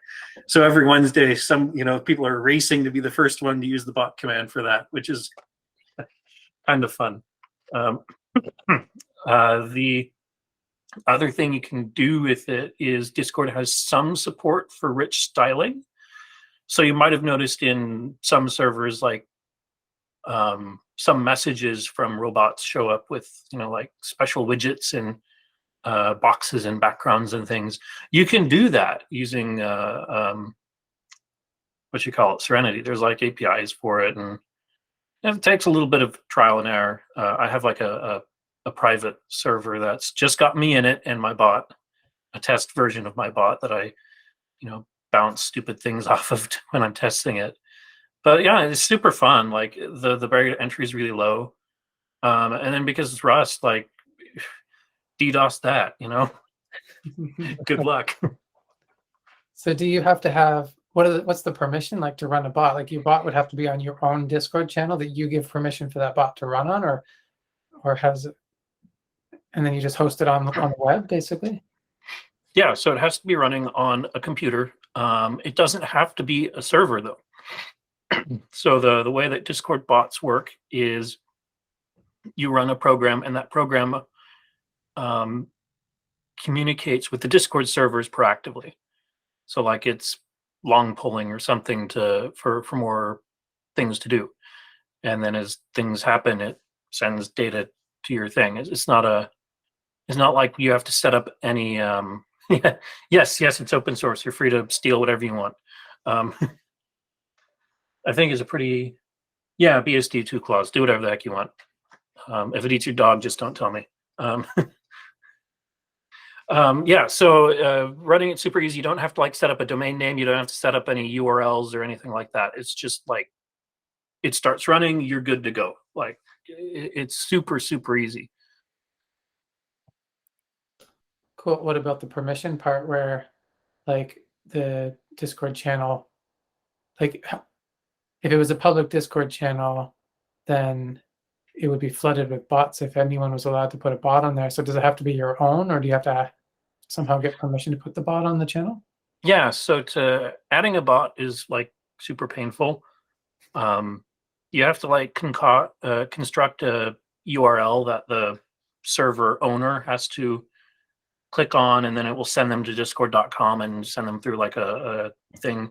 So every Wednesday, some people are racing to be the first one to use the bot command for that, which is kind of fun. The other thing you can do with it is Discord has some support for rich styling. So you might have noticed in some servers, like some messages from robots show up with, like special widgets and boxes and backgrounds and things. You can do that using Serenity. There's like APIs for it, and it takes a little bit of trial and error. I have like a private server that's just got me in it and my bot, a test version of my bot that I, bounce stupid things off of when I'm testing it. But yeah, it's super fun. Like the barrier to entry is really low. And then because it's Rust, like DDoS that, good luck. So do you have to have what's the permission like to run a bot? Like your bot would have to be on your own Discord channel that you give permission for that bot to run on, or has it, and then you just host it on the web, basically? Yeah, so it has to be running on a computer. It doesn't have to be a server though. So the way that Discord bots work is you run a program, and that program communicates with the Discord servers proactively. So like it's long polling or something for more things to do, and then as things happen, it sends data to your thing. It's not like you have to set up any. Yes, it's open source. You're free to steal whatever you want. I think is a pretty BSD2 clause. Do whatever the heck you want. If it eats your dog, just don't tell me. So running it super easy. You don't have to like set up a domain name. You don't have to set up any URLs or anything like that. It's just like it starts running, you're good to go. Like it's super, super easy. Cool. What about the permission part where like the Discord channel, like if it was a public Discord channel, then it would be flooded with bots if anyone was allowed to put a bot on there. So does it have to be your own, or do you have to somehow get permission to put the bot on the channel? Yeah, so adding a bot is like super painful. You have to like construct a URL that the server owner has to click on, and then it will send them to discord.com and send them through like a thing.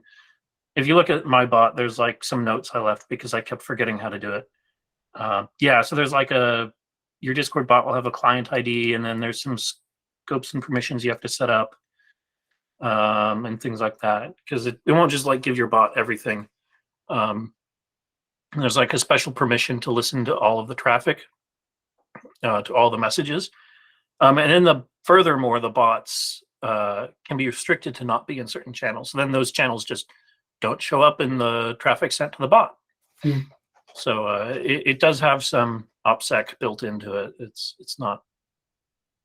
If you look at my bot, there's like some notes I left because I kept forgetting how to do it. So there's like your Discord bot will have a client ID, and then there's some scopes and permissions you have to set up, and things like that, because it won't just like give your bot everything. There's like a special permission to listen to all of the traffic, to all the messages. And then furthermore, the bots can be restricted to not be in certain channels. So then those channels just don't show up in the traffic sent to the bot. So it does have some OPSEC built into it. It's not,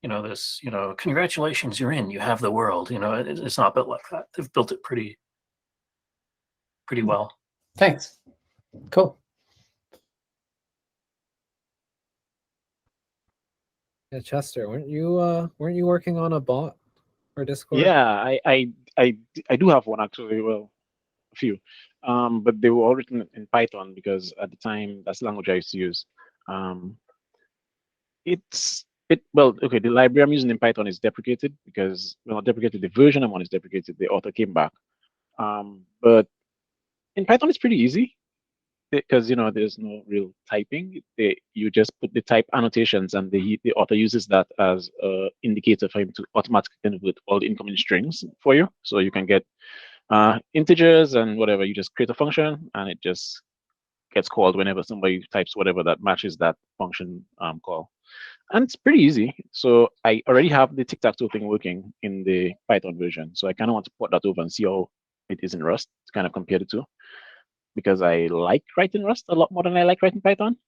this, congratulations, you're in, you have the world. It's not built like that. They've built it pretty well. Thanks. Cool. Yeah, Chester, weren't you working on a bot for Discord? Yeah, I do have one actually. Well, a few, but they were all written in Python because at the time that's the language I used to use. The library I'm using in Python is deprecated because, well, not deprecated, the version I'm on is deprecated. The author came back, but in Python it's pretty easy because there's no real typing. You just put the type annotations, and the author uses that as an indicator for him to automatically convert all the incoming strings for you, so you can get integers and whatever. You just create a function, and it just gets called whenever somebody types whatever that matches that function call, and it's pretty easy. So I already have the tic-tac-toe thing working in the Python version, so I kind of want to port that over and see how it is in Rust to kind of compare the two, because I like writing Rust a lot more than I like writing Python.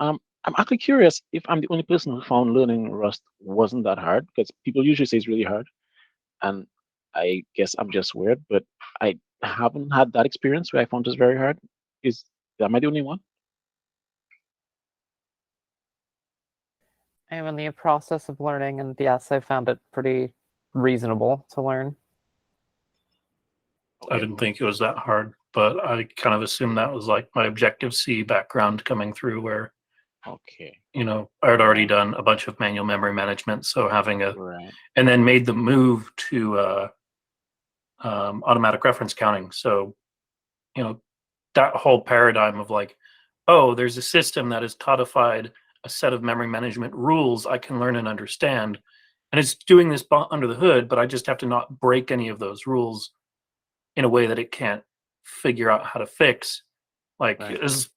I'm actually curious if I'm the only person who found learning Rust wasn't that hard, because people usually say it's really hard, and I guess I'm just weird, but I haven't had that experience where I found this very hard. Am I the only one? I'm in the process of learning, and yes, I found it pretty reasonable to learn. I didn't think it was that hard, but I kind of assumed that was like my Objective-C background coming through, where Okay. I had already done a bunch of manual memory management, so having Right. and then made the move to automatic reference counting. So, that whole paradigm of like, oh, there's a system that has codified a set of memory management rules I can learn and understand, and it's doing this under the hood, but I just have to not break any of those rules in a way that it can't figure out how to fix. Like, Right. because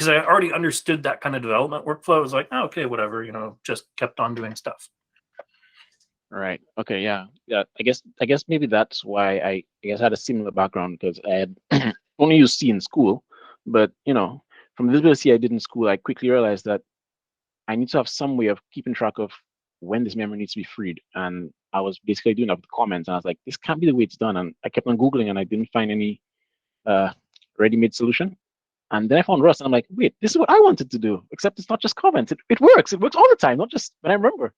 I already understood that kind of development workflow. I was like, oh, okay, whatever, just kept on doing stuff. Right. Okay. Yeah. Yeah. I guess maybe that's why I guess I had a similar background, because I had only used C in school, but from the little bit of C I did in school, I quickly realized that I need to have some way of keeping track of when this memory needs to be freed. And I was basically doing that with comments, and I was like, this can't be the way it's done. And I kept on Googling, and I didn't find any ready-made solution. And then I found Rust, and I'm like, wait, this is what I wanted to do, except it's not just comments. It works. It works all the time, not just when I remember.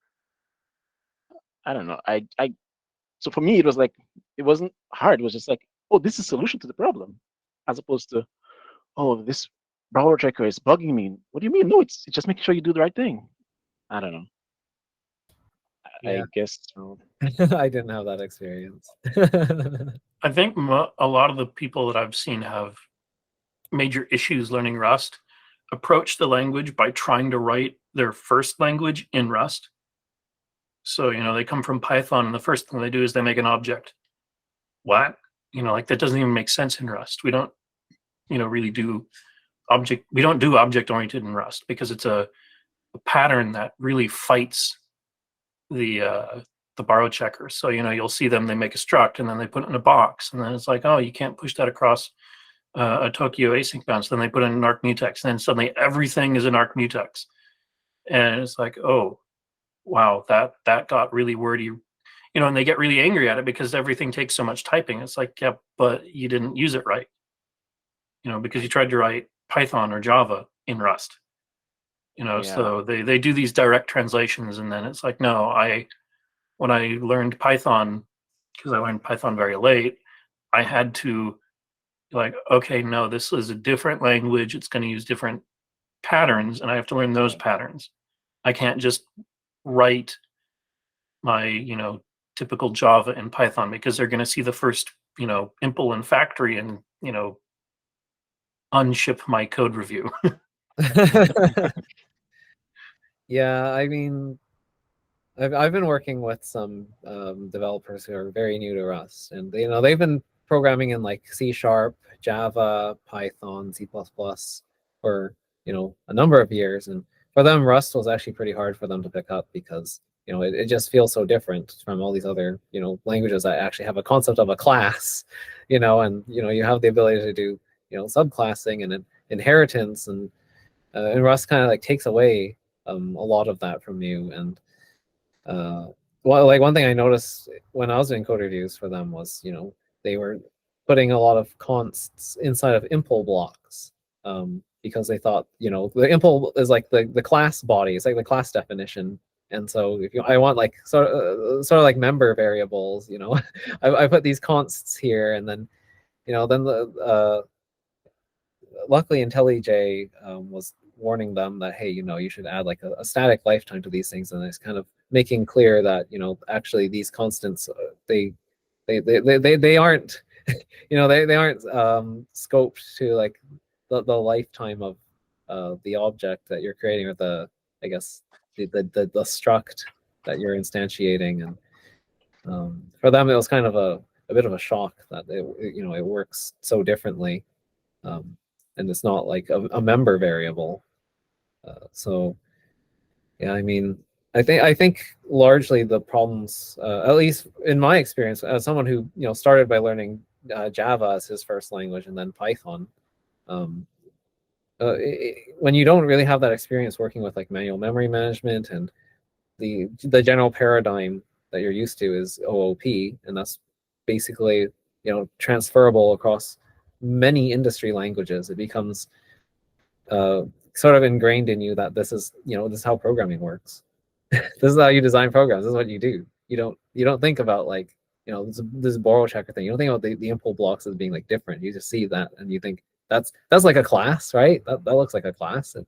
I don't know. So for me, it was like, it wasn't hard. It was just like, oh, this is a solution to the problem, as opposed to, oh, this browser checker is bugging me. What do you mean? No, it's just making sure you do the right thing. I don't know. Yeah. I guess so. I didn't have that experience. I think a lot of the people that I've seen have major issues learning Rust approach the language by trying to write their first language in Rust. So, they come from Python, and the first thing they do is they make an object. What? Like, that doesn't even make sense in Rust. We don't, really do we don't do object-oriented in Rust, because it's a pattern that really fights the borrow checker. So, you'll see them, they make a struct, and then they put it in a box, and then it's like, oh, you can't push that across a Tokyo async bounce. Then they put in an arc mutex, and then suddenly everything is an arc mutex. And it's like, oh, wow, that got really wordy, and they get really angry at it because everything takes so much typing. It's like, yeah, but you didn't use it right, because you tried to write Python or Java in Rust, Yeah. So they do these direct translations, and then it's like, no, when I learned Python, because I learned Python very late, I had to, like, okay, no, this is a different language. It's going to use different patterns, and I have to learn those patterns. I can't just write my, typical Java in Python, because they're going to see the first, impl and factory and, unship my code review. Yeah, I mean, I've been working with some developers who are very new to Rust, and they've been programming in like C Sharp, Java, Python, C++ for a number of years, and for them Rust was actually pretty hard for them to pick up because it just feels so different from all these other languages that actually have a concept of a class, and you have the ability to do subclassing and inheritance, and Rust kind of like takes away a lot of that from you. And well, like one thing I noticed when I was doing code reviews for them was, they were putting a lot of consts inside of impl blocks, because they thought, the impl is like the class body, it's like the class definition. And so if I want like sort of like member variables, I put these consts here, and then then the luckily IntelliJ was warning them that, hey, you should add like a static lifetime to these things, and it's kind of making clear that actually these constants they aren't they aren't scoped to like the lifetime of the object that you're creating, or I guess the struct that you're instantiating. And for them it was kind of a bit of a shock that it works so differently, and it's not like a member variable. So yeah, I mean, I think largely the problems, at least in my experience, as someone who started by learning Java as his first language and then Python, when you don't really have that experience working with like manual memory management, and the general paradigm that you're used to is OOP, and that's basically transferable across many industry languages. It becomes sort of ingrained in you that this is how programming works. This is how you design programs. This is what you do. You don't think about like this borrow checker thing. You don't think about the impl blocks as being like different. You just see that and you think that's like a class, right? That looks like a class, and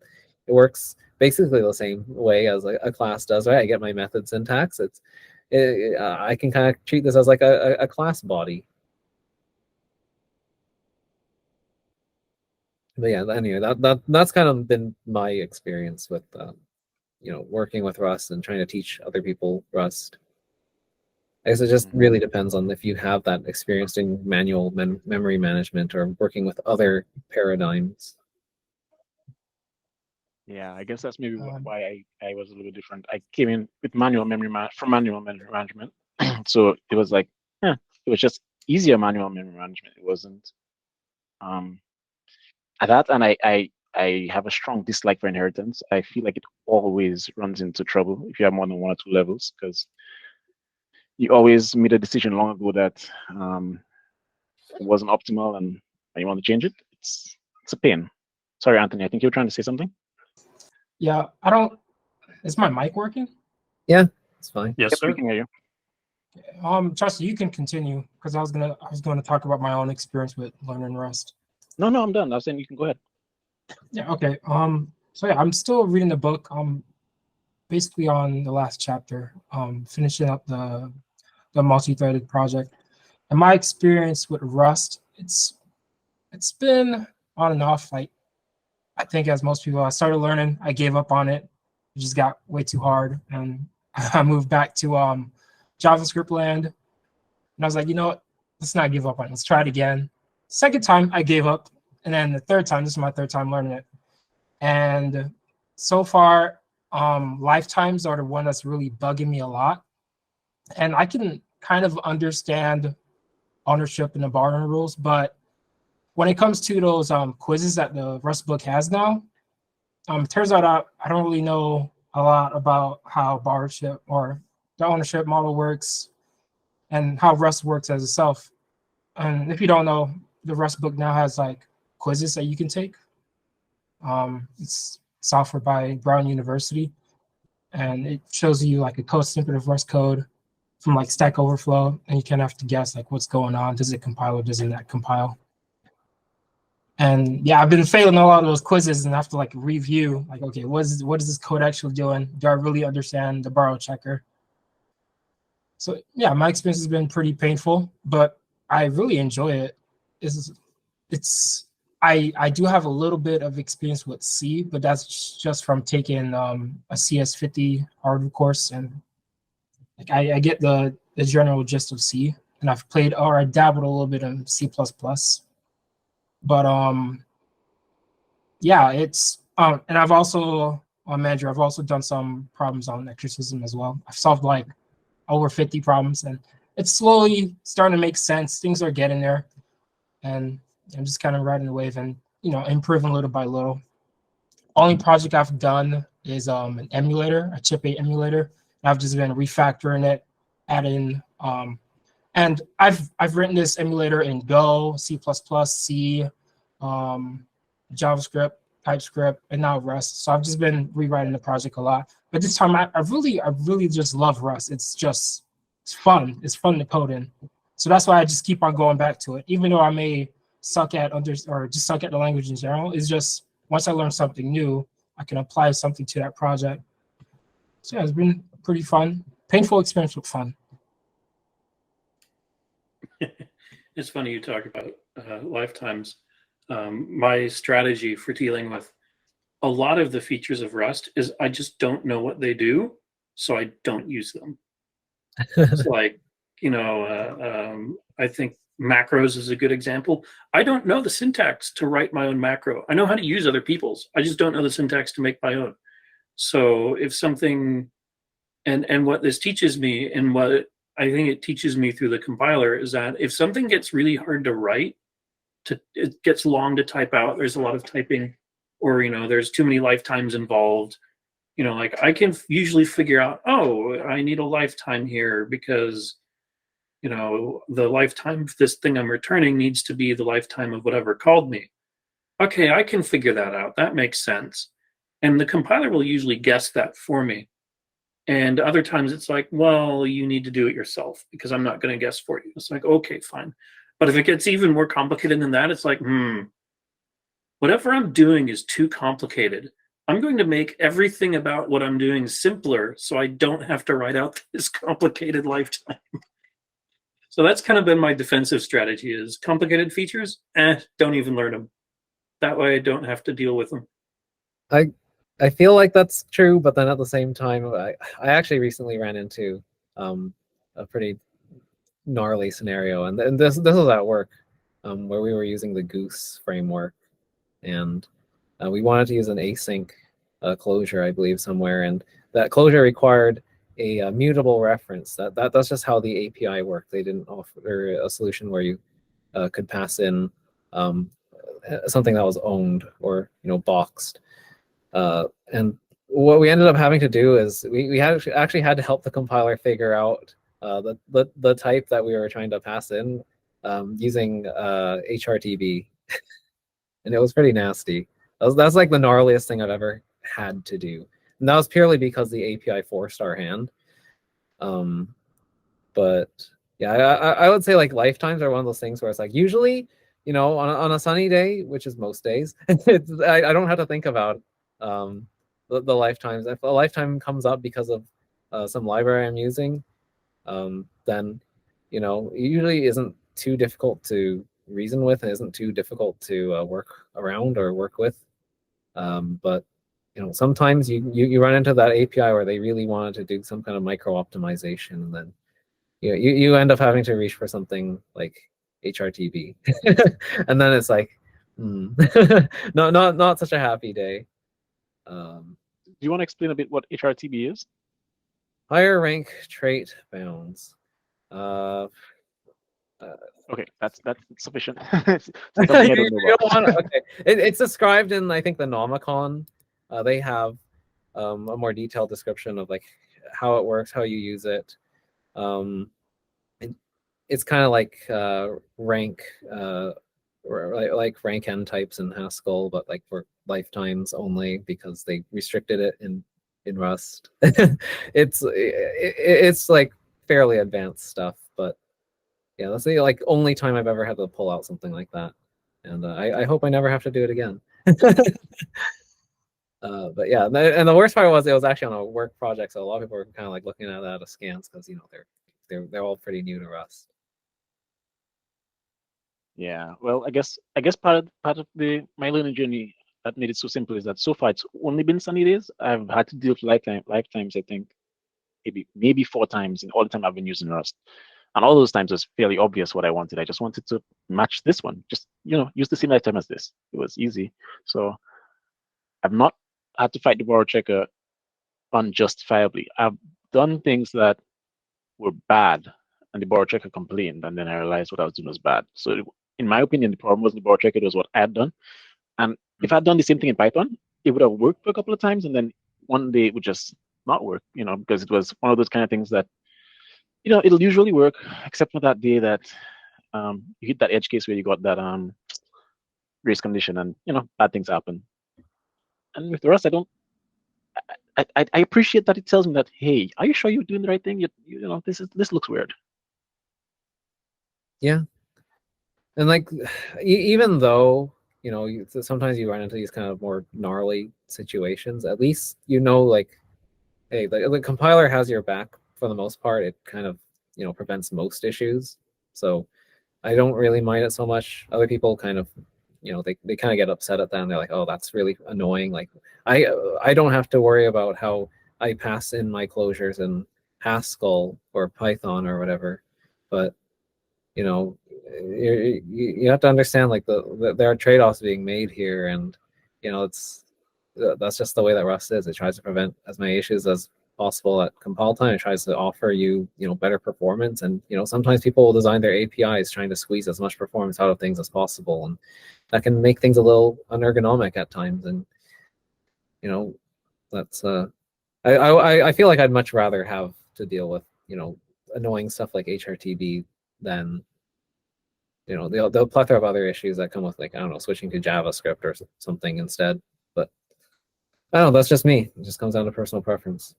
it works basically the same way as a class does, right? I get my method syntax. I can kind of treat this as like a class body. But yeah, anyway, that's kind of been my experience with working with Rust and trying to teach other people Rust. I guess it just really depends on if you have that experience in manual memory management or working with other paradigms. Yeah, I guess that's maybe why I was a little bit different. I came in with manual memory from manual memory management, so it was like, it was just easier manual memory management. It wasn't that, and I have a strong dislike for inheritance. I feel like it always runs into trouble if you have more than 1 or 2 levels, because you always made a decision long ago that wasn't optimal, and you want to change it. It's a pain. Sorry, Anthony, I think you were trying to say something. Yeah, I don't. Is my mic working? Yeah, it's fine. Yes, Yep, sir. we can hear you. Justin, you can continue because I was gonna talk about my own experience with learning Rust. No, I'm done. I was saying you can go ahead. Yeah. Okay. So yeah, I'm still reading the book. I'm basically on the last chapter. Finishing up the multi-threaded project. And my experience with Rust, it's been on and off. Like I think as most people, I started learning, I gave up on it. It just got way too hard, and I moved back to JavaScript land. And I was like, you know what? Let's not give up on it. Let's try it again. Second time, I gave up. And then the third time, this is my third time learning it. And so far, lifetimes are the one that's really bugging me a lot. And I can kind of understand ownership and the borrowing rules, but when it comes to those quizzes that the Rust book has now, turns out I don't really know a lot about how borrowship or the ownership model works and how Rust works as itself. And if you don't know, the Rust book now has like quizzes that you can take. It's offered by Brown University, and it shows you like a code snippet of Rust code from like Stack Overflow, and you kind of have to guess like what's going on. Does it compile or doesn't that compile? And yeah, I've been failing a lot of those quizzes, and I have to like review like, okay, what is this code actually doing? Do I really understand the borrow checker? So yeah, my experience has been pretty painful, but I really enjoy it. I do have a little bit of experience with C, but that's just from taking a CS50 hardware course, and Like I get the general gist of C, and I've played or I dabbled a little bit in C++. But yeah, it's and I've also on Manager, I've also done some problems on exorcism as well. I've solved like over 50 problems, and it's slowly starting to make sense. Things are getting there, and I'm just kind of riding the wave and improving little by little. Only project I've done is an emulator, a chip 8 emulator. I've just been refactoring it, adding and I've written this emulator in Go, C++, C, JavaScript, TypeScript, and now Rust. So I've just been rewriting the project a lot. But this time I really just love Rust. It's fun. It's fun to code in. So that's why I just keep on going back to it. Even though I may suck at just suck at the language in general, it's just once I learn something new, I can apply something to that project. So yeah, it's been pretty fun. Painful experience, but fun. It's funny you talk about lifetimes. My strategy for dealing with a lot of the features of Rust is I just don't know what they do, so I don't use them. It's like, I think macros is a good example. I don't know the syntax to write my own macro. I know how to use other people's. I just don't know the syntax to make my own. So if something, and what this teaches me, and what I think it teaches me through the compiler, is that if something gets really hard to write, it gets long to type out, there's a lot of typing, or there's too many lifetimes involved. Like I can usually figure out, oh, I need a lifetime here because the lifetime of this thing I'm returning needs to be the lifetime of whatever called me. Okay, I can figure that out. That makes sense. And the compiler will usually guess that for me. And other times it's like, well, you need to do it yourself because I'm not going to guess for you. It's like, okay, fine. But if it gets even more complicated than that, it's like, whatever I'm doing is too complicated. I'm going to make everything about what I'm doing simpler so I don't have to write out this complicated lifetime. So that's kind of been my defensive strategy: is complicated features, don't even learn them. That way I don't have to deal with them. I feel like that's true, but then at the same time, I actually recently ran into a pretty gnarly scenario, and this was at work, where we were using the Goose framework, and we wanted to use an async closure, I believe, somewhere, and that closure required a mutable reference. That's just how the API worked. They didn't offer a solution where you could pass in something that was owned or boxed. And what we ended up having to do is we actually had to help the compiler figure out the type that we were trying to pass in using HRTB, and it was pretty nasty. That's like the gnarliest thing I've ever had to do, and that was purely because the API forced our hand. But yeah, I would say like lifetimes are one of those things where it's like usually on a sunny day, which is most days, I don't have to think about the lifetimes. If a lifetime comes up because of some library I'm using, then it usually isn't too difficult to reason with. It isn't too difficult to work around or work with. But sometimes you run into that API where they really wanted to do some kind of micro optimization, and then you end up having to reach for something like HRTB, and then it's like, not such a happy day. Do you want to explain a bit what HRTB is? Higher rank trait bounds. Okay, that's sufficient. It's something I don't know about. Okay. It's described in, I think, the Nomicon. They have a more detailed description of like how it works, how you use it. It's kind of like rank, like rank n types in Haskell, but like for lifetimes only because they restricted it in Rust. It's like fairly advanced stuff, but yeah, that's the like only time I've ever had to pull out something like that, and I hope I never have to do it again. But yeah, and the worst part was it was actually on a work project, so a lot of people were kind of like looking at that askance because they're all pretty new to Rust. Yeah, well, I guess part of my learning journey that made it so simple is that so far it's only been sunny days. I've had to deal with lifetimes, I think. maybe 4 times in all the time I've been using Rust. And all those times it was fairly obvious what I wanted. I just wanted to match this one. Just, use the same item as this. It was easy. So I've not had to fight the borrow checker unjustifiably. I've done things that were bad and the borrow checker complained, and then I realized what I was doing was bad. So in my opinion, the problem wasn't the borrow checker, it was what I had done. And if I'd done the same thing in Python, it would have worked for a couple of times, and then one day it would just not work, because it was one of those kind of things that, it'll usually work, except for that day that you hit that edge case where you got that race condition, and bad things happen. And with the rest, I appreciate that it tells me that, hey, are you sure you're doing the right thing? This looks weird. Yeah, and like even though sometimes you run into these kind of more gnarly situations, at least like, hey, the compiler has your back for the most part. It kind of prevents most issues, so I don't really mind it so much. Other people kind of they kind of get upset at that, and they're like, oh, that's really annoying. Like I don't have to worry about how I pass in my closures in Haskell or Python or whatever, but you have to understand like there are trade-offs being made here, and that's just the way that Rust is. It tries to prevent as many issues as possible at compile time. It tries to offer you better performance, and sometimes people will design their APIs trying to squeeze as much performance out of things as possible, and that can make things a little unergonomic at times. And that's I feel like I'd much rather have to deal with annoying stuff like HRTB than the plethora of other issues that come with, like, I don't know, switching to JavaScript or something instead. But I don't know, that's just me. It just comes down to personal preference.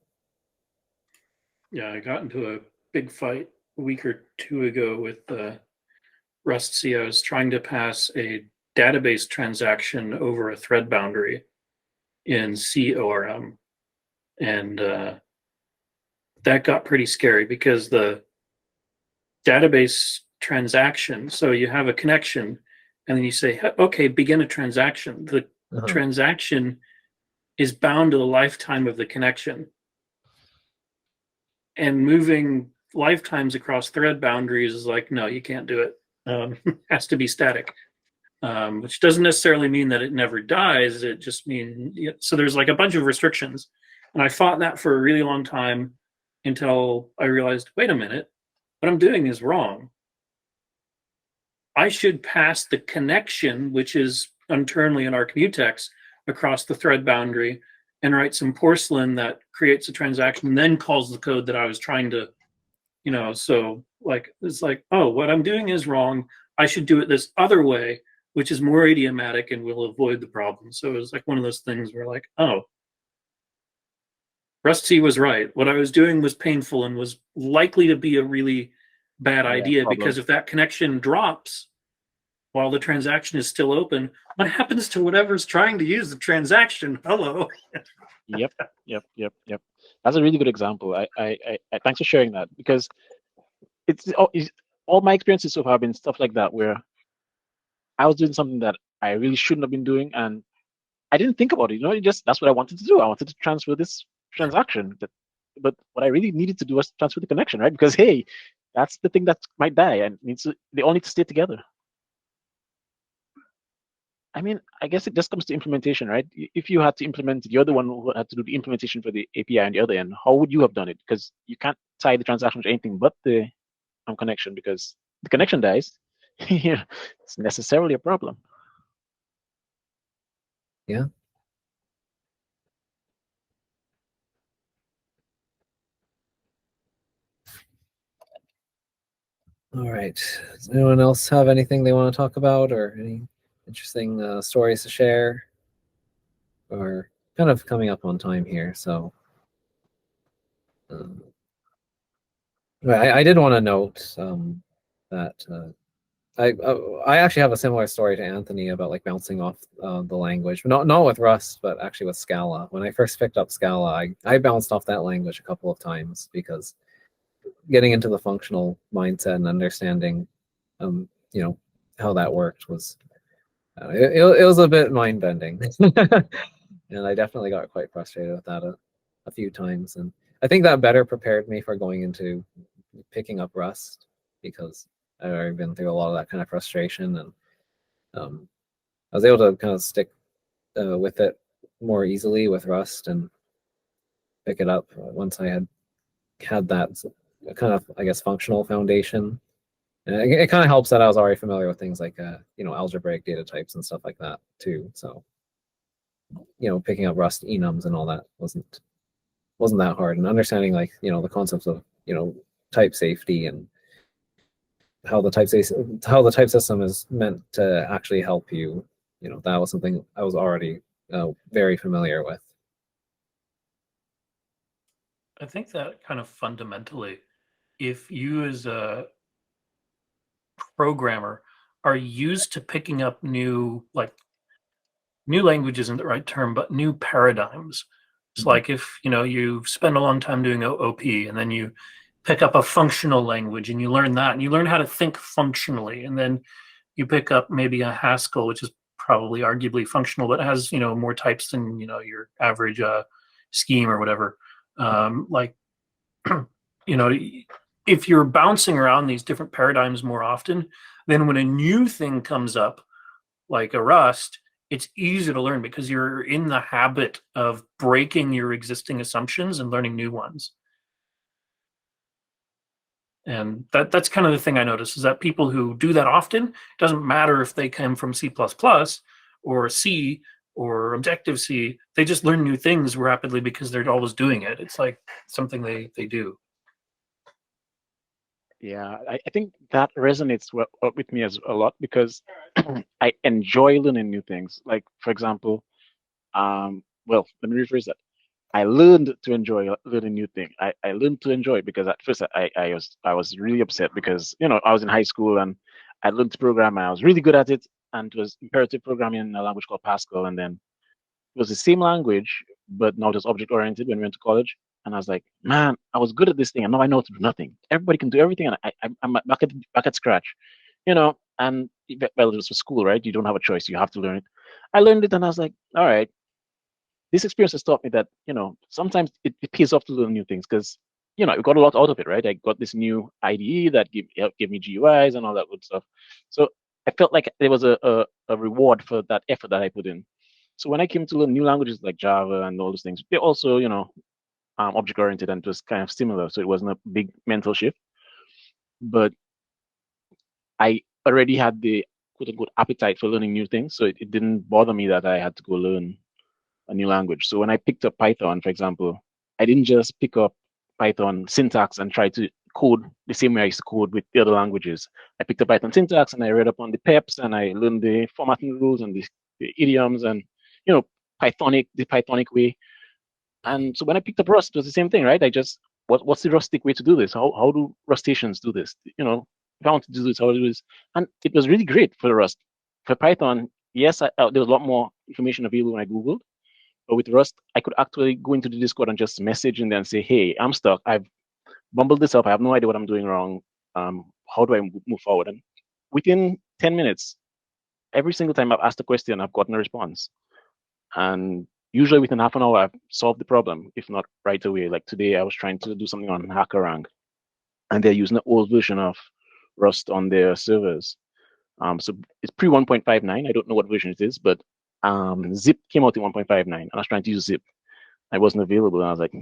Yeah, I got into a big fight a week or 2 ago with Rust COs trying to pass a database transaction over a thread boundary in CORM. And that got pretty scary because the database transaction, so you have a connection and then you say, okay, begin a transaction. The transaction is bound to the lifetime of the connection. And moving lifetimes across thread boundaries is like, no, you can't do it. Has to be static, which doesn't necessarily mean that it never dies. It just means, so there's like a bunch of restrictions. And I fought that for a really long time until I realized, wait a minute, what I'm doing is wrong. I should pass the connection, which is internally in our commutex, across the thread boundary and write some porcelain that creates a transaction and then calls the code that I was trying to, so like, it's like, oh, what I'm doing is wrong. I should do it this other way, which is more idiomatic and will avoid the problem. So it was like one of those things where like, oh, Rust C was right. What I was doing was painful and was likely to be a really bad idea, because if that connection drops while the transaction is still open, what happens to whatever's trying to use the transaction? Hello. Yep. That's a really good example. I thanks for sharing that, because it's all my experiences so far have been stuff like that where I was doing something that I really shouldn't have been doing, and I didn't think about it. That's what I wanted to do. I wanted to transfer this transaction, but what I really needed to do was transfer the connection, right? Because hey, that's the thing that might die, and they all need to stay together. I mean, I guess it just comes to implementation, right? If you had to implement it, you're the one who had to do the implementation for the API on the other end. How would you have done it? Because you can't tie the transaction to anything but the connection, because the connection dies. It's necessarily a problem. Yeah. All right. Does anyone else have anything they want to talk about, or any interesting stories to share? Or kind of coming up on time here, so I did want to note that I actually have a similar story to Anthony about like bouncing off the language, not with Rust, but actually with Scala. When I first picked up Scala, I bounced off that language a couple of times because getting into the functional mindset and understanding, how that worked was it was a bit mind bending, and I definitely got quite frustrated with that a few times. And I think that better prepared me for going into picking up Rust, because I've already been through a lot of that kind of frustration, and I was able to kind of stick with it more easily with Rust and pick it up once I had that kind of, I guess, functional foundation. And it kind of helps that I was already familiar with things like algebraic data types and stuff like that too. So picking up Rust enums and all that wasn't that hard, and understanding like the concepts of type safety and how the type system is meant to actually help you. That was something I was already very familiar with. I think that kind of fundamentally, if you as a programmer are used to picking up new language isn't the right term, but new paradigms. It's like if you spend a long time doing OOP and then you pick up a functional language and you learn that and you learn how to think functionally, and then you pick up maybe a Haskell, which is probably arguably functional, but has more types than your average scheme or whatever. If you're bouncing around these different paradigms more often, then when a new thing comes up, like a Rust, it's easy to learn because you're in the habit of breaking your existing assumptions and learning new ones. And that's kind of the thing I notice, is that people who do that often, it doesn't matter if they come from C++ or C or Objective-C, they just learn new things rapidly because they're always doing it. It's like something they do. Yeah, I think that resonates with me as a lot, because I enjoy learning new things. Like, for example, well, let me rephrase that. I learned to enjoy learning new things. I learned to enjoy it because at first I was really upset because I was in high school and I learned to program and I was really good at it, and it was imperative programming in a language called Pascal, and then it was the same language, but now it's object oriented when we went to college. And I was like, man, I was good at this thing, and now I know how to do nothing. Everybody can do everything, and I'm back at scratch, And well, it was for school, right? You don't have a choice; you have to learn it. I learned it, and I was like, all right, this experience has taught me that sometimes it pays off to learn new things, because we got a lot out of it, right? I got this new IDE that gave me GUIs and all that good stuff. So I felt like there was a reward for that effort that I put in. So when I came to learn new languages like Java and all those things, they're also, object oriented, and it was kind of similar. So it wasn't a big mental shift, but I already had the quote unquote appetite for learning new things. So it didn't bother me that I had to go learn a new language. So when I picked up Python, for example, I didn't just pick up Python syntax and try to code the same way I used to code with the other languages. I picked up Python syntax and I read up on the PEPs and I learned the formatting rules and the idioms and the Pythonic way. And so when I picked up Rust, it was the same thing, right? I just what's the rustic way to do this? How do Rustaceans do this? If I want to do this, how do this? And it was really great for Rust. For Python, yes, there was a lot more information available when I Googled. But with Rust, I could actually go into the Discord and just message in there and say, hey, I'm stuck. I've bumbled this up. I have no idea what I'm doing wrong. How do I move forward? And within 10 minutes, every single time I've asked a question, I've gotten a response. And usually within half an hour, I've solved the problem, if not right away. Like today, I was trying to do something on HackerRank, and they're using the old version of Rust on their servers. So it's pre 1.59. I don't know what version it is, but Zip came out in 1.59, and I was trying to use Zip. I wasn't available, and I was like,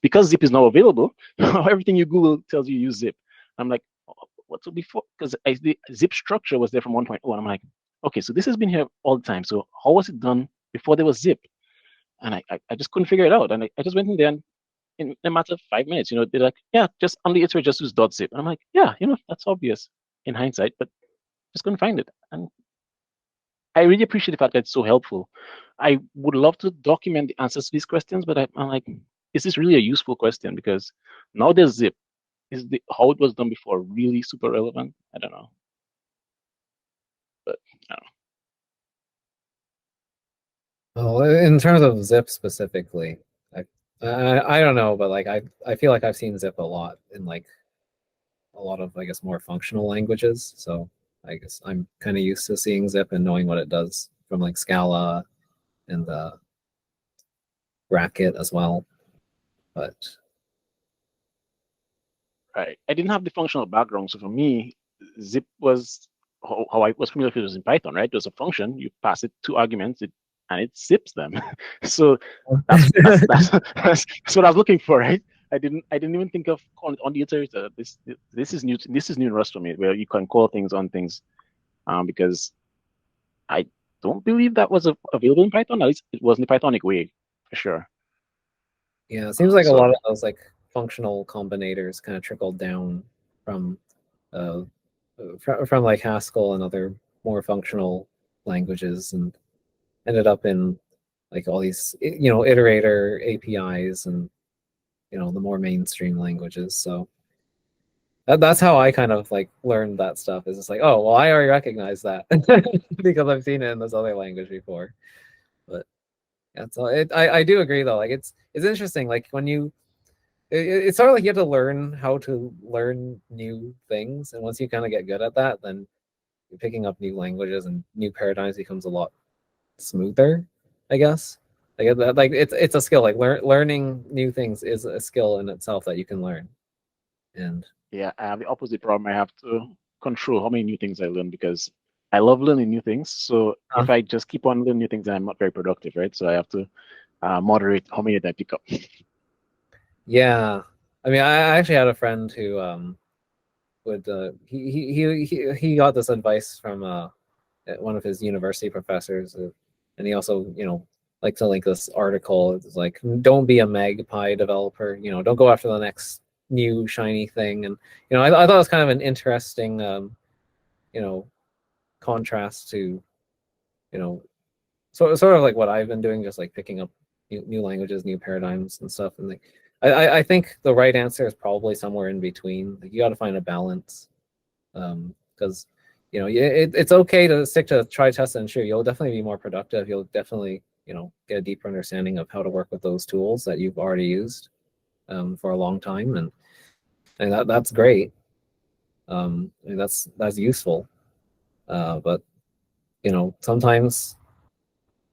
because Zip is now available, everything you Google tells you use Zip. I'm like, what's it before? Because the Zip structure was there from 1.0, and I'm like, okay, so this has been here all the time. So how was it done before there was Zip? And I just couldn't figure it out. And I just went in there, and in a matter of 5 minutes, they're like, yeah, just on the iterate, just use .zip. And I'm like, yeah, that's obvious in hindsight, but just couldn't find it. And I really appreciate the fact that it's so helpful. I would love to document the answers to these questions, but I'm like, is this really a useful question? Because now there's Zip. Is how it was done before really super relevant? I don't know. But I don't know. Well, in terms of Zip specifically, I don't know, but like I feel like I've seen Zip a lot in like a lot of, I guess, more functional languages. So I guess I'm kind of used to seeing Zip and knowing what it does from like Scala and Racket as well. But Right. I didn't have the functional background, so for me, zip was how I was familiar with it was in Python, right? There's a function, you pass it two arguments, and it zips them. So that's what I was looking for, right? I didn't even think of calling it on the iterator. This is new. This is new in Rust for me, where you can call things on things, because I don't believe that was available in Python. At least it wasn't the Pythonic way, for sure. yeah, it seems like a So lot of those like functional combinators kind of trickled down from uh, from like Haskell and other more functional languages and ended up in like all these iterator APIs and the more mainstream languages. So that's how I kind of like learned that stuff. Is it's like, oh well, I already recognize that because I've seen it in this other language before. But yeah, so I do agree though. Like it's interesting. Like when it's sort of like you have to learn how to learn new things, and once you kind of get good at that, then picking up new languages and new paradigms becomes a lot smoother, I guess. Like it's a skill. Like learning new things is a skill in itself that you can learn. And yeah, I have the opposite problem. I have to control how many new things I learn because I love learning new things. So if I just keep on learning new things, then I'm not very productive, right? So I have to moderate how many I pick up. yeah, I mean, I actually had a friend who would he got this advice from one of his university professors, and he also liked to link this article. It's like, don't be a magpie developer. Don't go after the next new shiny thing. And I thought it was kind of an interesting contrast to sort of like what I've been doing, just like picking up new languages, new paradigms and stuff. And like I think the right answer is probably somewhere in between. Like you got to find a balance, because it's okay to stick to try, test, and ensure. You'll definitely be more productive. You'll definitely get a deeper understanding of how to work with those tools that you've already used for a long time, and that's great. I mean, that's useful, but sometimes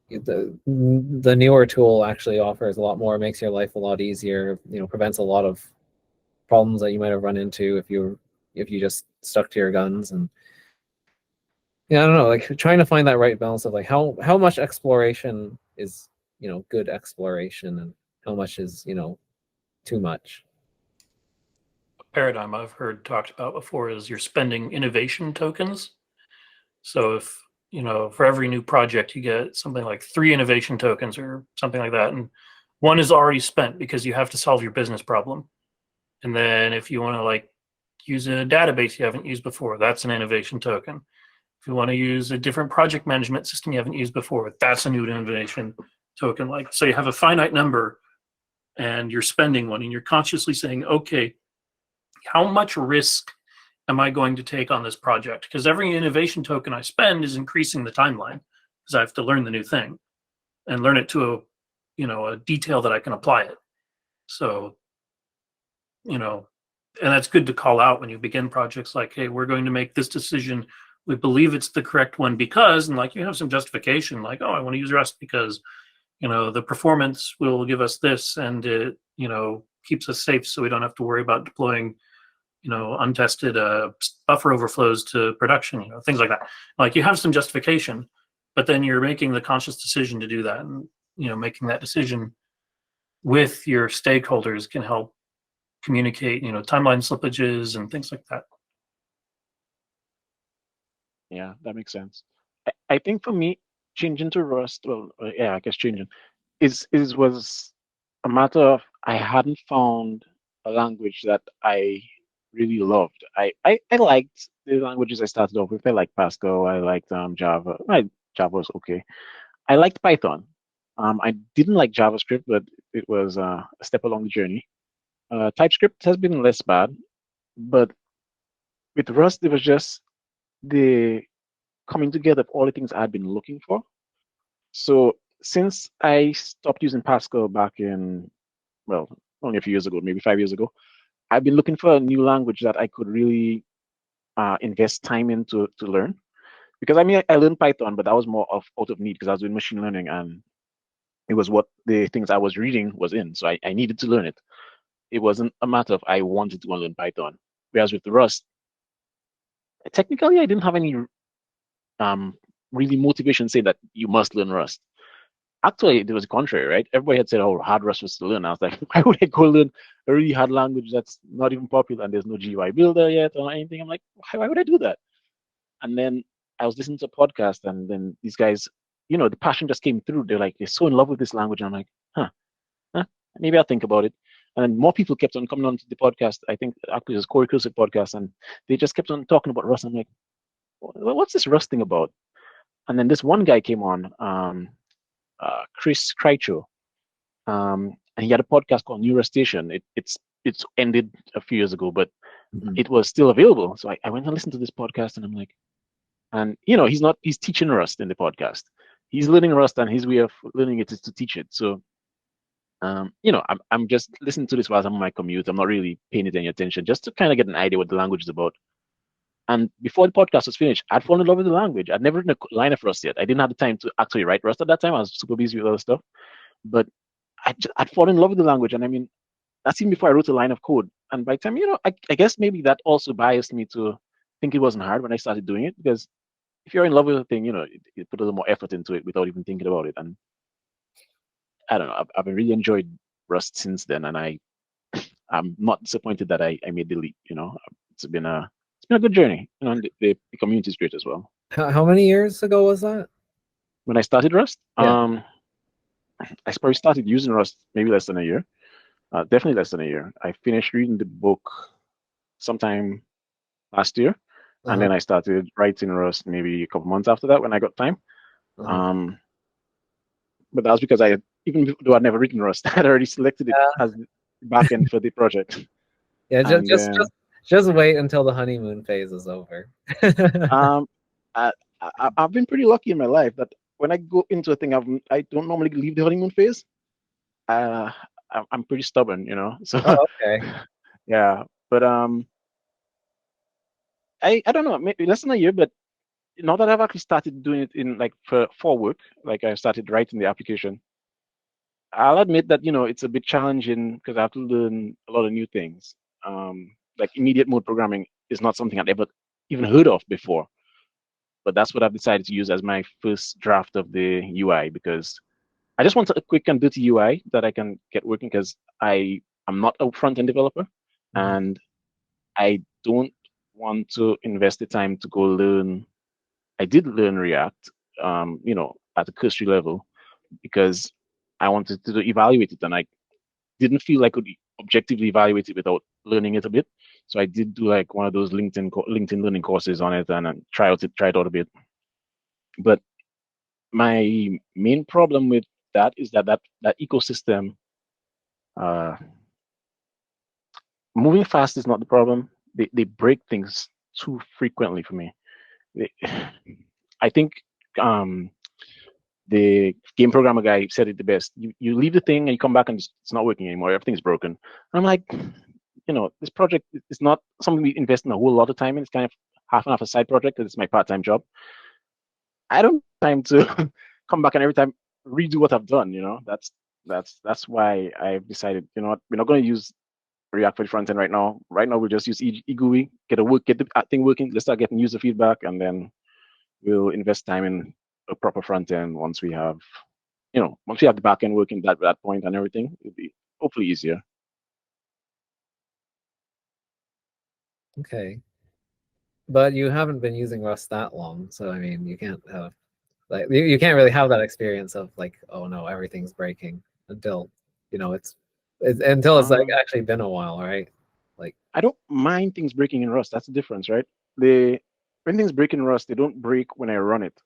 the newer tool actually offers a lot more, makes your life a lot easier, prevents a lot of problems that you might have run into if you just stuck to your guns. And yeah, I don't know, like trying to find that right balance of like how much exploration is good exploration, and how much is too much. Paradigm I've heard talked about before is you're spending innovation tokens. So if for every new project you get something like 3 innovation tokens or something like that, and one is already spent because you have to solve your business problem. And then if you want to like use a database you haven't used before, that's an innovation token. If you want to use a different project management system you haven't used before, that's a new innovation token. Like, so you have a finite number and you're spending one, and you're consciously saying, okay, how much risk am I going to take on this project? Because every innovation token I spend is increasing the timeline, because I have to learn the new thing and learn it to a detail that I can apply it. So, and that's good to call out when you begin projects like, hey, we're going to make this decision. We believe it's the correct one because, and like you have some justification, like, oh, I want to use Rust because, the performance will give us this, and it, keeps us safe, so we don't have to worry about deploying untested buffer overflows to production, things like that. Like you have some justification, but then you're making the conscious decision to do that, and making that decision with your stakeholders can help communicate timeline slippages and things like that. Yeah, that makes sense. I think for me, changing to Rust, well, yeah, I guess changing was a matter of I hadn't found a language that I really loved. I liked the languages I started off with. I liked Pascal. I liked Java. Java was okay. I liked Python. I didn't like JavaScript, but it was a step along the journey. TypeScript has been less bad, but with Rust, it was just the coming together of all the things I'd been looking for. So since I stopped using Pascal back in, well, only a few years ago, maybe 5 years ago, I've been looking for a new language that I could really invest time in to learn. Because I mean, I learned Python, but that was more of out of need because I was doing machine learning and it was what the things I was reading was in. So I needed to learn it. it wasn't a matter of I wanted to go and learn Python. Whereas with Rust, technically I didn't have any um really motivation saying that you must learn Rust. Actually, it was the contrary, right? Everybody had said, "Oh, hard Rust was to learn." I was like, "Why would I go learn a really hard language that's not even popular and there's no GUI builder yet or anything?" I'm like, "Why would I do that?" And then I was listening to a podcast, and then these guys, the passion just came through. They're like, they're so in love with this language. And I'm like, huh, maybe I'll think about it. And then more people kept on coming on to the podcast. I think actually it was Corey Kusick podcast, and they just kept on talking about Rust. I'm like, what's this Rust thing about? And then this one guy came on, Chris Krycho, and he had a podcast called Neuro Station. It's ended a few years ago, but it was still available. So I went and listened to this podcast, and I'm like, and he's teaching Rust in the podcast. He's learning Rust, and his way of learning it is to teach it. So I'm just listening to this while I'm on my commute. I'm not really paying it any attention, just to kind of get an idea what the language is about. And before the podcast was finished, I'd fallen in love with the language. I'd never written a line of Rust yet. I didn't have the time to actually write Rust at that time. I was super busy with other stuff. But I'd fallen in love with the language. And I mean, that's even before I wrote a line of code. And by the time, I guess maybe that also biased me to think it wasn't hard when I started doing it. Because if you're in love with a thing, you put a little more effort into it without even thinking about it. And I don't know, I've really enjoyed Rust since then. And I'm not disappointed that I made the leap. It's been a good journey. And the community is great as well. How many years ago was that? When I started Rust, Yeah. I probably started using Rust maybe less than a year. Definitely less than a year. I finished reading the book sometime last year, and then I started writing Rust maybe a couple months after that when I got time. But that was because even though I'd never written Rust, I'd already selected it as the backend for the project. Yeah, just wait until the honeymoon phase is over. I've been pretty lucky in my life that when I go into a thing, I don't normally leave the honeymoon phase. I'm pretty stubborn, So Okay. yeah, but I don't know, maybe less than a year, but now that I've actually started doing it in like for work, like I started writing the application, I'll admit that it's a bit challenging because I have to learn a lot of new things. Like immediate mode programming is not something I'd ever even heard of before, but that's what I've decided to use as my first draft of the UI because I just want a quick and dirty UI that I can get working because I'm not a front-end developer and I don't want to invest the time to go learn. I did learn React, at a cursory level because I wanted to evaluate it and I didn't feel I could objectively evaluate it without learning it a bit. So I did do like one of those LinkedIn learning courses on it and try it out a bit. But my main problem with that is that ecosystem, moving fast is not the problem. They break things too frequently for me. I think the game programmer guy said it the best. You leave the thing and you come back and it's not working anymore. Everything's broken. And I'm like, this project is not something we invest in a whole lot of time in. It's kind of half and half a side project because it's my part-time job. I don't have time to come back and every time redo what I've done. That's why I've decided. You know what, we're not going to use React for the front end right now. Right now, we'll just use eGUI, get the thing working. Let's start getting user feedback, and then we'll invest time in a proper front end once we have the back end working that point and everything. It'll be hopefully easier. Okay. But you haven't been using Rust that long, so I mean, you can't have you can't really have that experience of like, oh no, everything's breaking until it's like actually been a while, right? Like I don't mind things breaking in Rust. That's the difference, right? When things break in Rust, they don't break when I run it.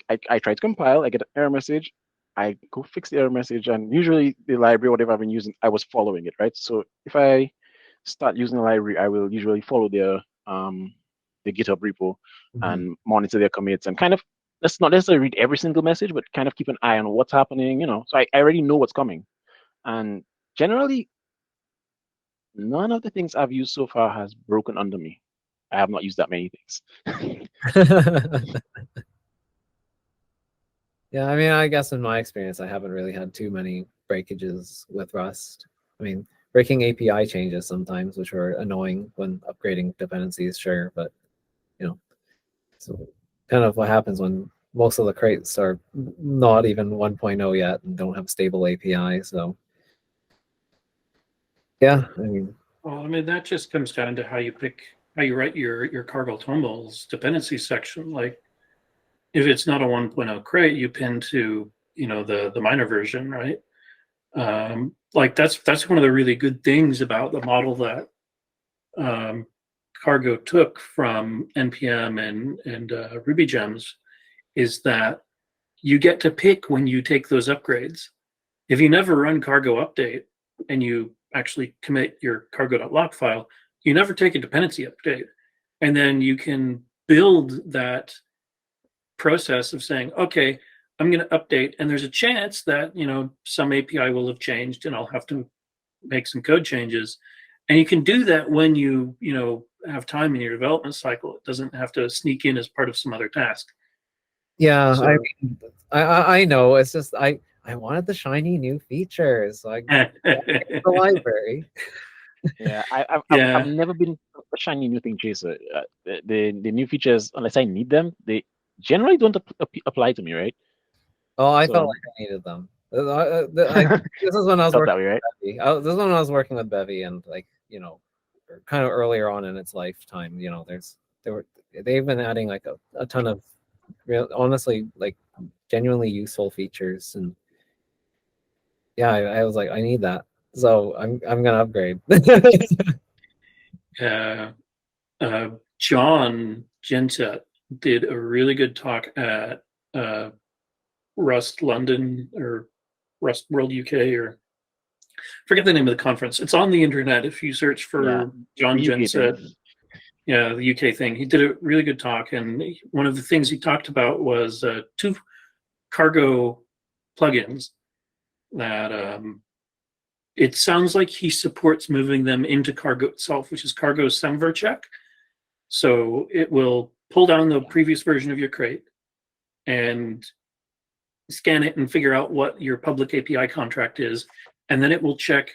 I try to compile, I get an error message, I go fix the error message, and usually the library, whatever I've been using, I was following it, right? So if I start using the library, I will usually follow the GitHub repo and monitor their commits and kind of, let's not necessarily read every single message, but kind of keep an eye on what's happening, So I already know what's coming. And generally, none of the things I've used so far has broken under me. I have not used that many things. Yeah, I mean, I guess in my experience, I haven't really had too many breakages with Rust. I mean, breaking API changes sometimes, which are annoying when upgrading dependencies, sure, but you know, so kind of what happens when most of the crates are not even 1.0 yet and don't have stable API. So yeah, I mean, Well, I mean, that just comes down to how you write your cargo tumbles dependency section. Like, if it's not a 1.0 crate, you pin to, the minor version, right? Like that's one of the really good things about the model that Cargo took from NPM and Ruby gems, is that you get to pick when you take those upgrades. If you never run cargo update and you actually commit your cargo.log file, you never take a dependency update. And then you can build that process of saying, okay, I'm going to update, and there's a chance that some API will have changed, and I'll have to make some code changes. And you can do that when you have time in your development cycle. It doesn't have to sneak in as part of some other task. yeah, So, I know. It's just I wanted the shiny new features. So I the library. Yeah, I've Yeah. never been a shiny new thing chaser. The new features, unless I need them, they generally don't apply to me, right? Oh, I So felt like I needed them. This is when I was felt that working way, right? with Bevy. This is when I was working with Bevy, and kind of earlier on in its lifetime. They've been adding like a ton of real, honestly, like genuinely useful features, and yeah, I was like, I need that, so I'm gonna upgrade. John Genset did a really good talk at Rust London or Rust World UK, or forget the name of the conference. It's on the internet if you search for John The UK Genset. thing. Yeah, the UK thing. He did a really good talk, and one of the things he talked about was 2 cargo plugins that it sounds like he supports moving them into Cargo itself, which is Cargo Semver Check. So it will pull down the previous version of your crate and scan it and figure out what your public API contract is, and then it will check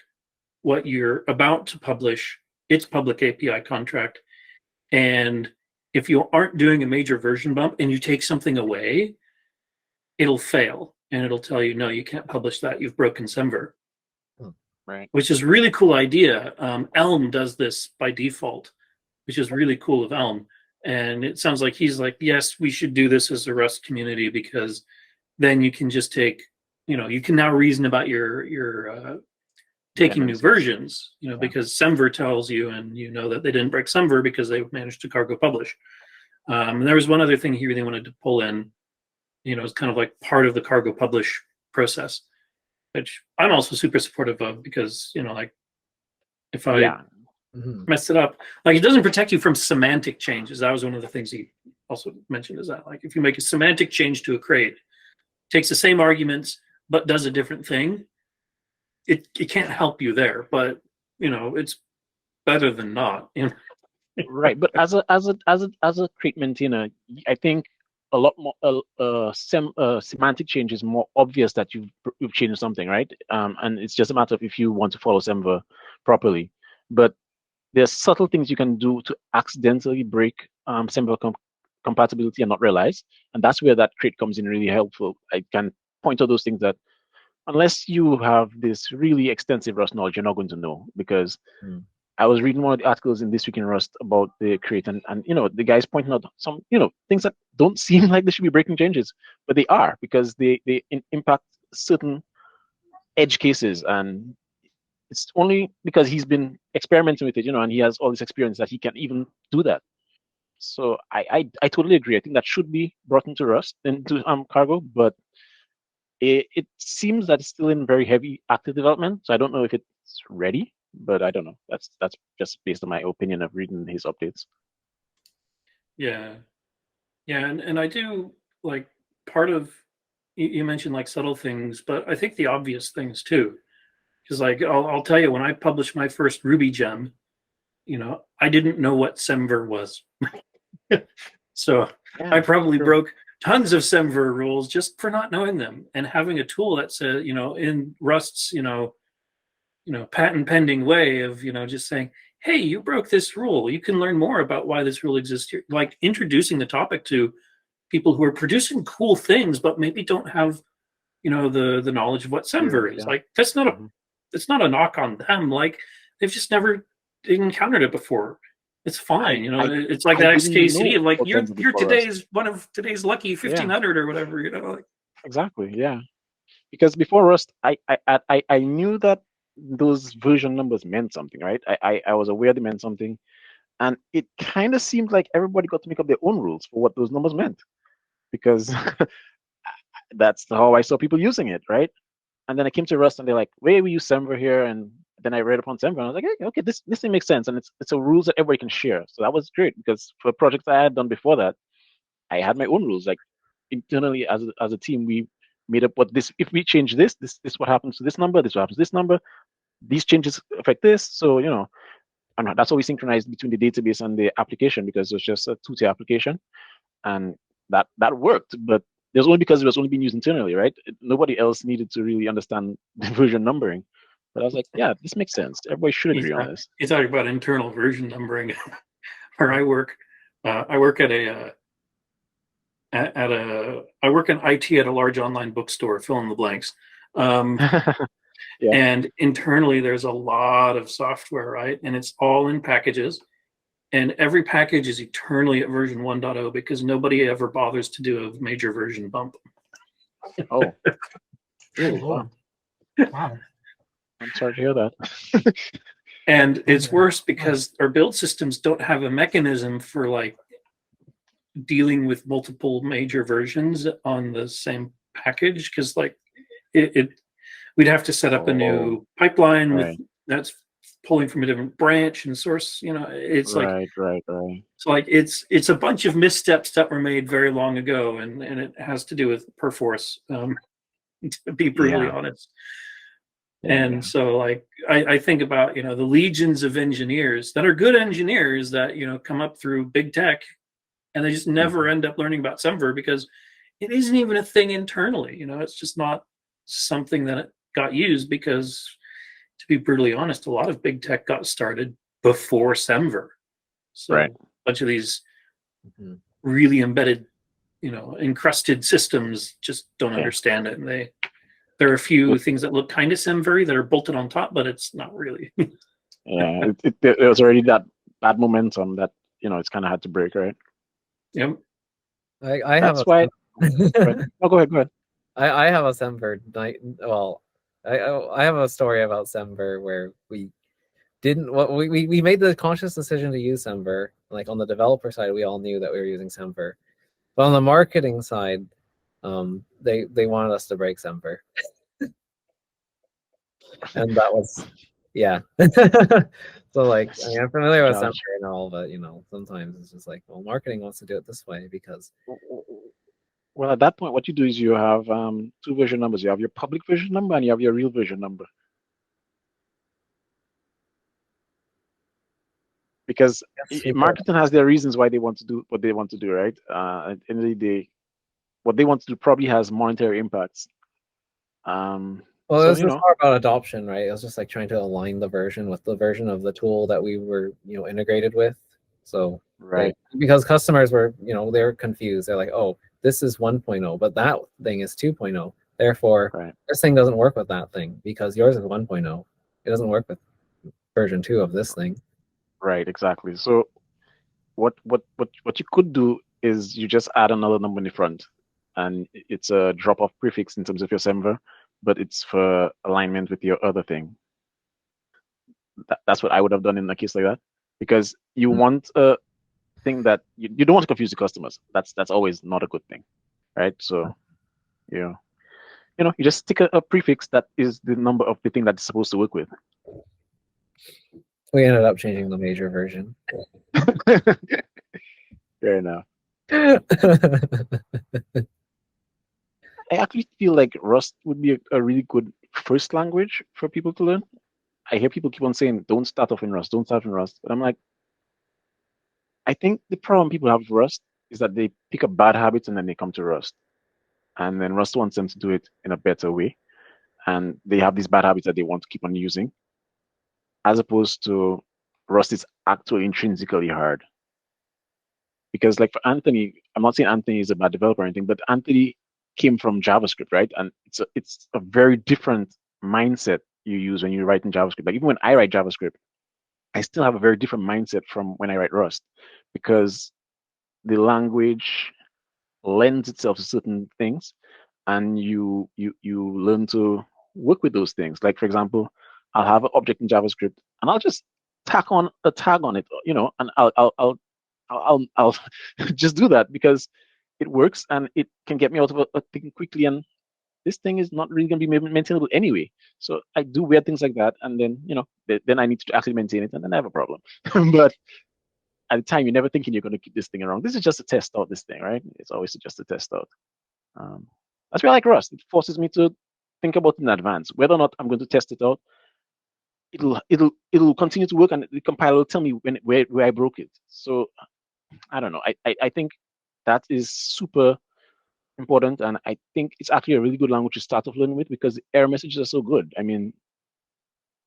what you're about to publish, its public API contract. And if you aren't doing a major version bump and you take something away, it'll fail and it'll tell you, no, you can't publish that. You've broken Semver. Right. Which is a really cool idea. Elm does this by default, which is really cool of Elm. And it sounds like he's like, yes, we should do this as a Rust community, because then you can just take, you can now reason about your taking new versions, because Semver tells you, and you know that they didn't break Semver because they managed to cargo publish. And there was one other thing he really wanted to pull in, it's kind of like part of the cargo publish process, which I'm also super supportive of, because like if I mess it up, like it doesn't protect you from semantic changes. That was one of the things he also mentioned, is that like if you make a semantic change to a crate, takes the same arguments but does a different thing, it can't help you there, but it's better than not. Right, but as a crate maintainer, I think a lot more semantic change is more obvious that you've changed something, right? And it's just a matter of if you want to follow Semver properly. But there's subtle things you can do to accidentally break Semver compatibility and not realize, and that's where that crate comes in really helpful. I can point out those things that unless you have this really extensive Rust knowledge, you're not going to know, because I was reading one of the articles in This Week in Rust about the crate, and the guy's pointing out some things that don't seem like they should be breaking changes, but they are, because they impact certain edge cases, and it's only because he's been experimenting with it, and he has all this experience that he can even do that. So I totally agree. I think that should be brought into Rust, into Cargo, but it seems that it's still in very heavy active development. So I don't know if it's ready, but I don't know. That's just based on my opinion of reading his updates. Yeah, and I do like part of, you mentioned like subtle things, but I think the obvious things too, because like I'll tell you, when I published my first Ruby gem, I didn't know what Semver was. So I probably broke tons of Semver rules just for not knowing them, and having a tool that says, in Rust's, patent pending way of just saying, hey, you broke this rule, you can learn more about why this rule exists here, like introducing the topic to people who are producing cool things but maybe don't have the knowledge of what Semver is. Yeah. Like that's not Mhm. it's not a knock on them. Like they've just never encountered it before. It's fine. It's like I that didn't even XKCD know of like about you're Semver before Rust. one of today's lucky 1500 or whatever. Like Exactly. Yeah. Because before Rust, I knew that those version numbers meant something, right? I was aware they meant something, and it kind of seemed like everybody got to make up their own rules for what those numbers meant, because that's how I saw people using it, right? And then I came to Rust, and they're like, "Wait, we use Semver here," and then I read upon Semver, and I was like, "Hey, okay, this thing makes sense, and it's a rules that everybody can share." So that was great, because for projects I had done before that, I had my own rules. Like internally as a team, we made up what this, if we change this what happens to this number, this what happens to this number, these changes affect this. So and that's how we synchronized between the database and the application, because it was just a two-tier application, and that worked. But there's only because it was only being used internally, right? Nobody else needed to really understand the version numbering. But I was like, yeah, this makes sense. Everybody should agree on this. you talk about internal version numbering. Where I work at I work in IT at a large online bookstore, fill in the blanks. Yeah. And internally, there's a lot of software, right? And it's all in packages. And every package is eternally at version 1.0 because nobody ever bothers to do a major version bump. Oh. Oh, Wow. wow. I'm sorry to hear that. And it's Okay. worse because our build systems don't have a mechanism for like dealing with multiple major versions on the same package, because like we'd have to set up a new pipeline right. with that's pulling from a different branch and source. It's like Right. so like it's a bunch of missteps that were made very long ago, and it has to do with perforce, to be brutally honest. And so like I think about the legions of engineers that are good engineers that come up through big tech, and they just never end up learning about Semver because it isn't even a thing internally. It's just not something that got used because, to be brutally honest, a lot of big tech got started before Semver. So Right. a bunch of these really embedded, encrusted systems just don't understand it, and there are a few things that look kind of Semvery that are bolted on top, but it's not really. Yeah, it was already that bad momentum that it's kind of had to break, right? Yep. I have That's why. Oh, go ahead. I have a Semver night. Well, I have a story about Semver where we didn't. Well, we made the conscious decision to use Semver. Like on the developer side, we all knew that we were using Semver, but on the marketing side, they wanted us to break Semver, and that was So like, I mean, I'm familiar with Semver and all, but sometimes it's just like, well, marketing wants to do it this way because. Well, at that point, what you do is you have two version numbers. You have your public version number and you have your real version number. Because marketing has their reasons why they want to do what they want to do, right? At the end of the day, what they want to do probably has monetary impacts. Well, it was just more about adoption, right? It was just like trying to align the version with the version of the tool that we were, integrated with. So, because customers were, they're confused. They're like, oh, this is 1.0, but that thing is 2.0. Therefore, this thing doesn't work with that thing because yours is 1.0. It doesn't work with version 2 of this thing. Right, exactly. So, what you could do is you just add another number in the front, and it's a drop-off prefix in terms of your Semver, but it's for alignment with your other thing. That's what I would have done in a case like that, because you want a thing that you don't want to confuse the customers. That's always not a good thing, right? So, you just stick a prefix that is the number of the thing that it's supposed to work with. We ended up changing the major version. Fair enough. I actually feel like Rust would be a really good first language for people to learn. I hear people keep on saying, don't start off in Rust, don't start in Rust. But I'm like, I think the problem people have with Rust is that they pick up bad habits and then they come to Rust. And then Rust wants them to do it in a better way. And they have these bad habits that they want to keep on using. as opposed to Rust is actually intrinsically hard. Because like for Anthony, I'm not saying Anthony is a bad developer or anything, but Anthony came from JavaScript, right? And it's a very different mindset you use when you write in JavaScript. Like even when I write JavaScript, I still have a very different mindset from when I write Rust, because the language lends itself to certain things, and you learn to work with those things. Like for example, I'll have an object in JavaScript, and I'll just tack on a tag on it, and I'll just do that because it works and it can get me out of a thing quickly. And this thing is not really going to be maintainable anyway. So I do weird things like that, and then then I need to actually maintain it, and then I have a problem. But at the time, you're never thinking you're going to keep this thing around. This is just to test out this thing, right? It's always just to test out. That's why I like Rust. It forces me to think about it in advance, whether or not I'm going to test it out. It'll continue to work, and the compiler will tell me where I broke it. So I don't know. I think that is super important, and I think it's actually a really good language to start off learning with, because the error messages are so good. I mean,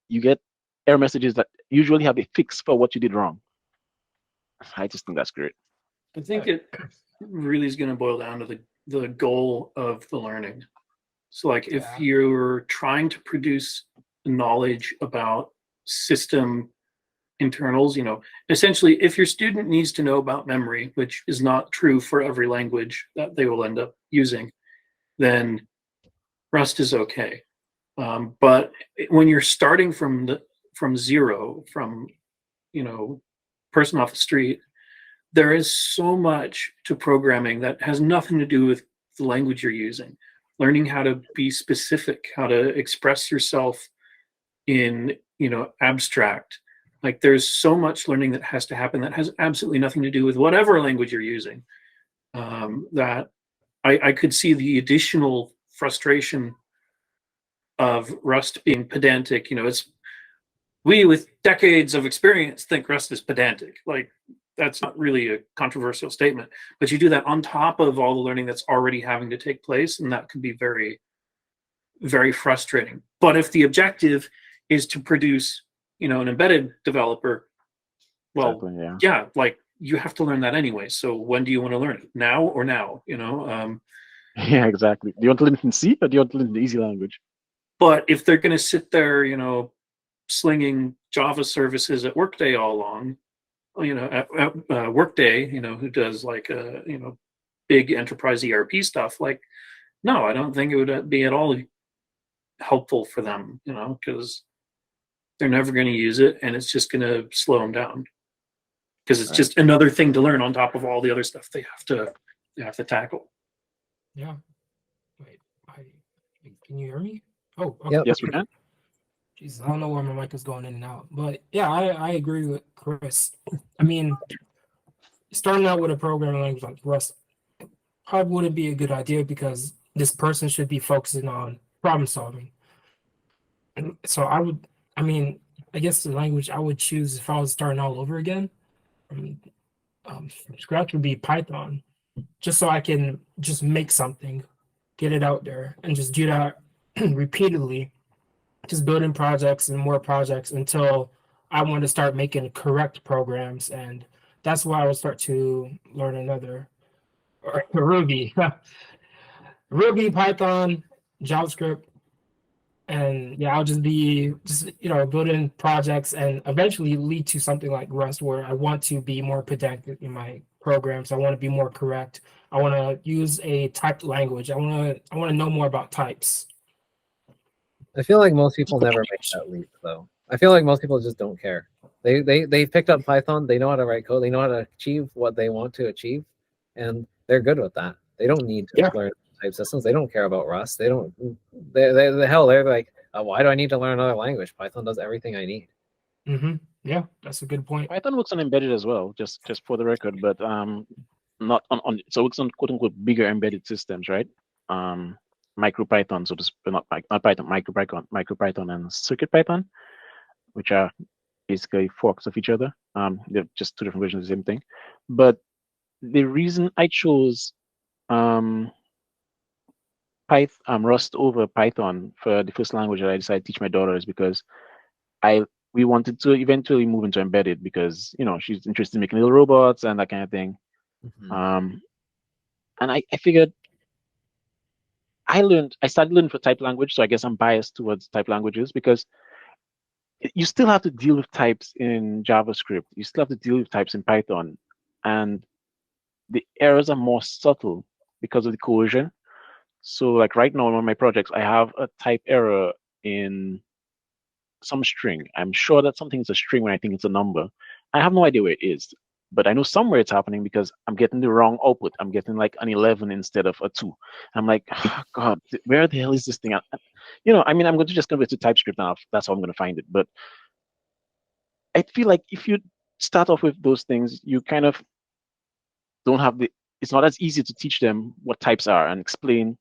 you get error messages that usually have a fix for what you did wrong. I just think that's great. I think it really is going to boil down to the goal of the learning. So like if you're trying to produce knowledge about system internals, essentially if your student needs to know about memory, which is not true for every language that they will end up using, then Rust is okay. But when you're starting from zero, from person off the street, there is so much to programming that has nothing to do with the language you're using. Learning how to be specific, how to express yourself in abstract. Like there's so much learning that has to happen that has absolutely nothing to do with whatever language you're using. That I could see the additional frustration of Rust being pedantic. We with decades of experience think Rust is pedantic. Like that's not really a controversial statement, but you do that on top of all the learning that's already having to take place, and that could be very, very frustrating. But if the objective is to produce, an embedded developer, well, Exactly, yeah, like you have to learn that anyway. So when do you want to learn it? Now or now? Yeah, exactly. Do you want to learn it in C, or do you want to learn the easy language? But if they're going to sit there, slinging Java services at Workday all along, at Workday, who does like big enterprise ERP stuff, like, no, I don't think it would be at all helpful for them, because they're never going to use it, and it's just going to slow them down, because it's just another thing to learn on top of all the other stuff they have to tackle. Yeah. Wait, can you hear me? Oh, okay. Yep. Yes, we can. Jeez, I don't know where my mic is going in and out, but yeah, I agree with Chris. I mean, starting out with a programming language like Rust probably wouldn't be a good idea, because this person should be focusing on problem solving. And so I guess the language I would choose if I was starting all over again, from scratch, would be Python, just so I can just make something, get it out there, and just do that repeatedly, just building projects and more projects until I want to start making correct programs. And that's why I would start to learn another, or Ruby, Ruby, Python, JavaScript. And yeah, I'll just be building projects, and eventually lead to something like Rust, where I want to be more pedantic in my programs. I want to be more correct. I want to use a typed language. I want to know more about types. I feel like most people never make that leap, though. I feel like most people just don't care. They picked up Python. They know how to write code. They know how to achieve what they want to achieve, and they're good with that. They don't need to learn type systems. They don't care about Rust. They don't. They're like, why do I need to learn another language? Python does everything I need. Mm-hmm. Yeah, that's a good point. Python works on embedded as well, just for the record, but not on. So it works on quote unquote bigger embedded systems, right? MicroPython, so to speak, not Python, MicroPython and CircuitPython, which are basically forks of each other. They're just two different versions of the same thing. But the reason I chose Rust over Python for the first language that I decided to teach my daughter is because I we wanted to eventually move into embedded because she's interested in making little robots and that kind of thing. Mhm. And I figured I started learning for type language, so I guess I'm biased towards type languages because you still have to deal with types in JavaScript. You still have to deal with types in Python, and the errors are more subtle because of the coercion. So like right now in one of my projects, I have a type error in some string. I'm sure that something is a string when I think it's a number. I have no idea where it is, but I know somewhere it's happening because I'm getting the wrong output. I'm getting like an 11 instead of a 2. I'm like, God, where the hell is this thing? I mean, I'm going to just convert to TypeScript now. That's how I'm going to find it. But I feel like if you start off with those things, you kind of don't have it's not as easy to teach them what types are and explain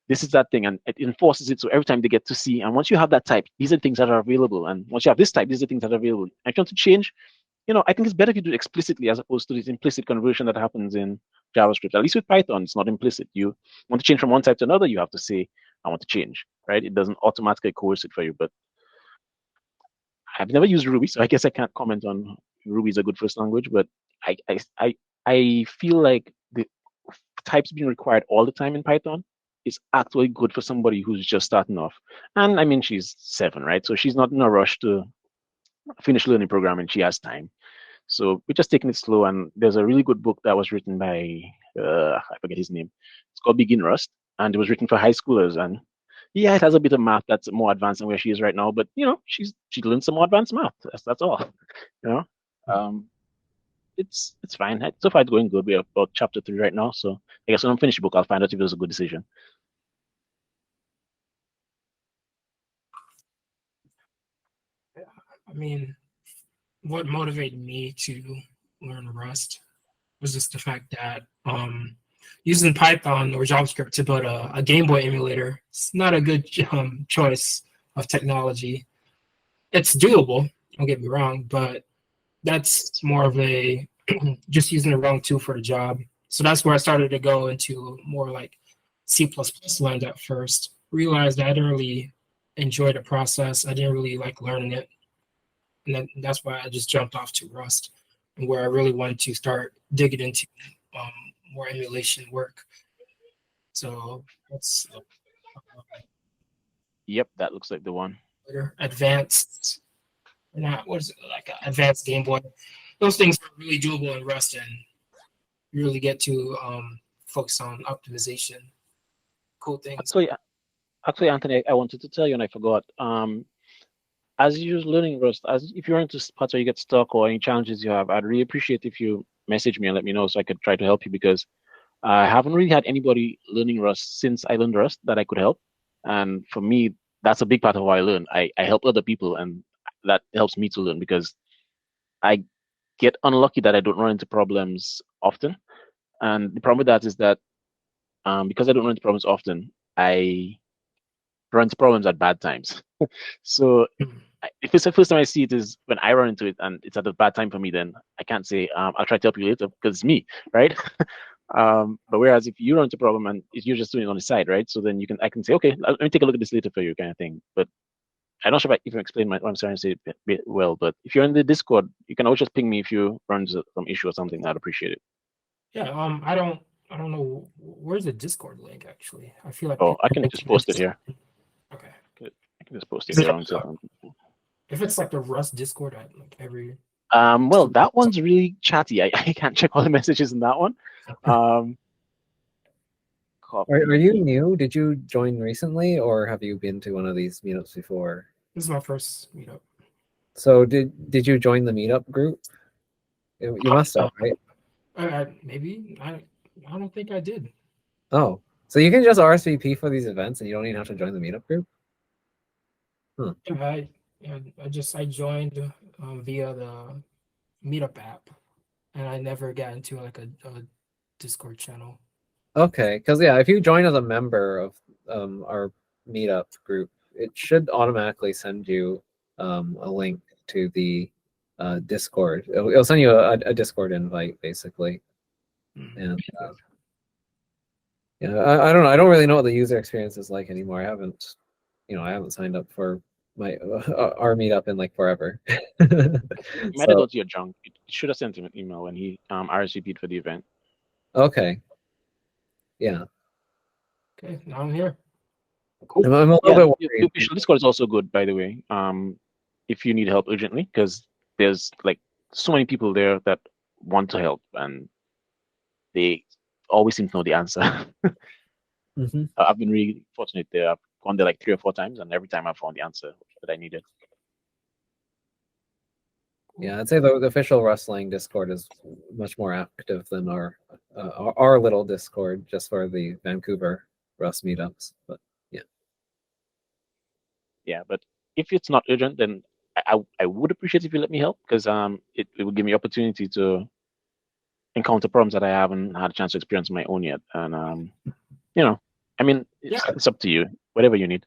this is that thing, and it enforces it. So every time they get to see, and once you have that type, these are the things that are available. And once you have this type, these are the things that are available. And if you want to change, I think it's better if you do it explicitly as opposed to this implicit conversion that happens in JavaScript. At least with Python, it's not implicit. You want to change from one type to another, you have to say, I want to change, right? It doesn't automatically coerce it for you. But I've never used Ruby, so I guess I can't comment on Ruby is a good first language. But I I I, I feel like the types being required all the time in Python is actually good for somebody who's just starting off. And I mean, she's 7, right? So she's not in a rush to finish learning programming. She has time. So we're just taking it slow. And there's a really good book that was written by, I forget his name. It's called Begin Rust. And it was written for high schoolers. And yeah, it has a bit of math that's more advanced than where she is right now. But, she learned some more advanced math. That's all. You know, um, it's fine. So far, it's going good. We're about chapter 3 right now. So I guess when I'm finished the book, I'll find out if it was a good decision. I mean, what motivated me to learn Rust was just the fact that using Python or JavaScript to build a Game Boy emulator, it's not a good choice of technology. It's doable, don't get me wrong, but that's more of a just using the wrong tool for the job. So that's where I started to go into more like C++ land at first. Realized I didn't really enjoy the process. I didn't really like learning it. And then that's why I just jumped off to Rust, and where I really wanted to start digging into um, more emulation work. So that's Yep, that looks like the one. advanced, not what is it like advanced Game Boy. Those things are really doable in Rust, and you really get to focus on optimization, cool things. Actually, Anthony, I wanted to tell you and I forgot. As you're learning Rust, as if you're into parts where you get stuck or any challenges you have, I'd really appreciate if you message me and let me know so I could try to help you because I haven't really had anybody learning Rust since I learned Rust that I could help. And for me, that's a big part of how I learn. I help other people and that helps me to learn because I get unlucky that I don't run into problems often. And the problem with that is that because I don't run into problems often, I run into problems at bad times. So if it's the first time I see it is when I run into it and it's at a bad time for me, then I can't say I'll try to help you later because it's me, right? But whereas if you run into a problem and you're just doing it on the side, right? So then I can say, okay, let me take a look at this later for you, kind of thing. But I'm not sure if I even explain what I'm trying to say well. But if you're in the Discord, you can always just ping me if you run into some issue or something. I'd appreciate it. Yeah, I don't know where's the Discord link actually. I feel like Oh, I can just post it here. Okay. I can just post it here on cell. If it's like the Rust Discord, like every Well, that one's really chatty. I can't check all the messages in that one. Are you new? Did you join recently, or have you been to one of these meetups before? this is my first meetup. So did you join the meetup group? You must have, right? Maybe I don't think I did. Oh, so you can just RSVP for these events, and you don't even have to join the meetup group. I joined via the Meetup app, and I never got into like a Discord channel. Okay, because yeah, if you join as a member of our meetup group, it should automatically send you a link to the Discord. It'll send you a Discord invite, basically. And yeah, I don't know. I don't really know what the user experience is like anymore. I haven't signed up for my our meetup in like forever. You might have So gone to your junk. You should have sent him an email when he RSVP'd for the event. okay, yeah, Okay, now I'm here. I'm a little Yeah, bit the worried. official Discord is also good, by the way. If you need help urgently, because there's like so many people there that want to help, and they always seem to know the answer. Mhm. I've been really fortunate there. I've gone there like 3 or 4 times, and every time I found the answer that I needed. Yeah, I'd say the official wrestling Discord is much more active than our little Discord just for the Vancouver Rust meetups. But yeah, Yeah, but if it's not urgent, then I would appreciate if you let me help, because it would give me opportunity to encounter problems that I haven't had a chance to experience on my own yet. And I mean, it's up to you. Whatever you need.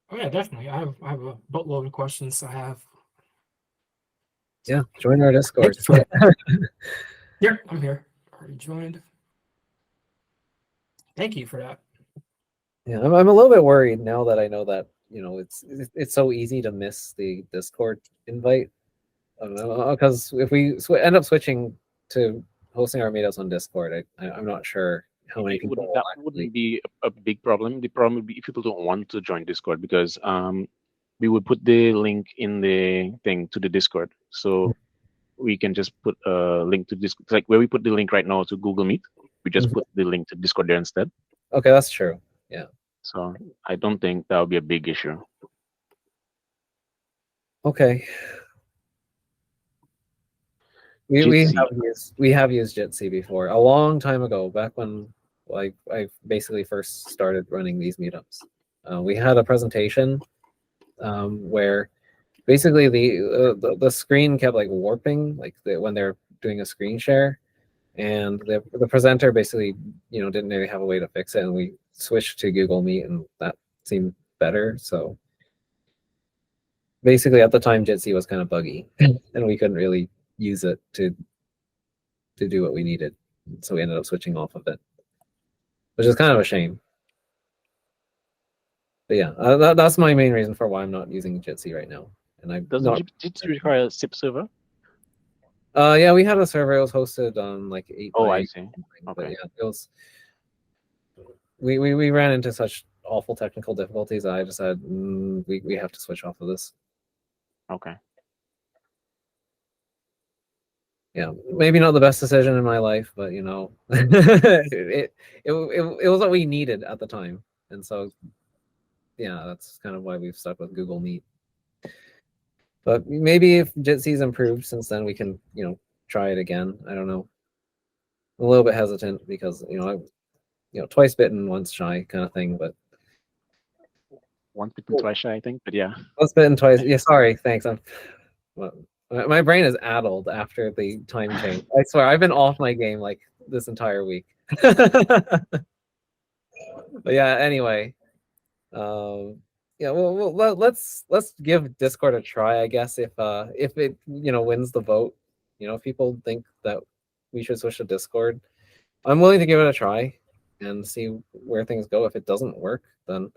Oh yeah, definitely. I have a boatload of questions. I have. yeah, join our Discord. Sure. Yep, I'm here. Already joined. Thank you for that. Yeah, I'm a little bit worried now that I know that it's so easy to miss the Discord invite. Because if we end up switching to hosting our meetups on Discord, I'm not sure how many people will That actually. wouldn't be a big problem. The problem would be if people don't want to join Discord, because we would put the link in the thing to the Discord, so we can just put a link to this, like where we put the link right now to Google Meet. We just Mhm. put the link to Discord there instead. Okay, that's true. Yeah. So I don't think that would be a big issue. Okay. We Jitsi. have used Jitsi before a long time ago, back when I basically first started running these meetups. We had a presentation where basically the screen kept like warping, like when they're doing a screen share, and the presenter basically didn't really have a way to fix it, and we switched to Google Meet, and that seemed better. So basically, at the time, Jitsi was kind of buggy, and we couldn't really use it to do what we needed. So we ended up switching off of it, which is kind of a shame. But yeah, that's my main reason for why I'm not using Jitsi right now. And I'm Doesn't not. Jitsi require a SIP server? Yeah, we had a server. It was hosted on like 8 Oh, by I 8. see. But Okay. yeah, it was. We ran into such awful technical difficulties that I decided we have to switch off of this. Okay. Yeah, maybe not the best decision in my life, but it was what we needed at the time, and so yeah, that's kind of why we've stuck with Google Meet. But maybe if Jitsi's improved since then, we can try it again. I don't know. I'm a little bit hesitant because twice bitten, once shy kind of thing. But Once bitten, twice shy, I think. But yeah. once bitten, twice. Yeah, sorry. Thanks. Well, my brain is addled after the time change. I swear, I've been off my game like this entire week. But yeah. Anyway, yeah. Well, let's give Discord a try. I guess if it wins the vote, if people think that we should switch to Discord, I'm willing to give it a try and see where things go. If it doesn't work, then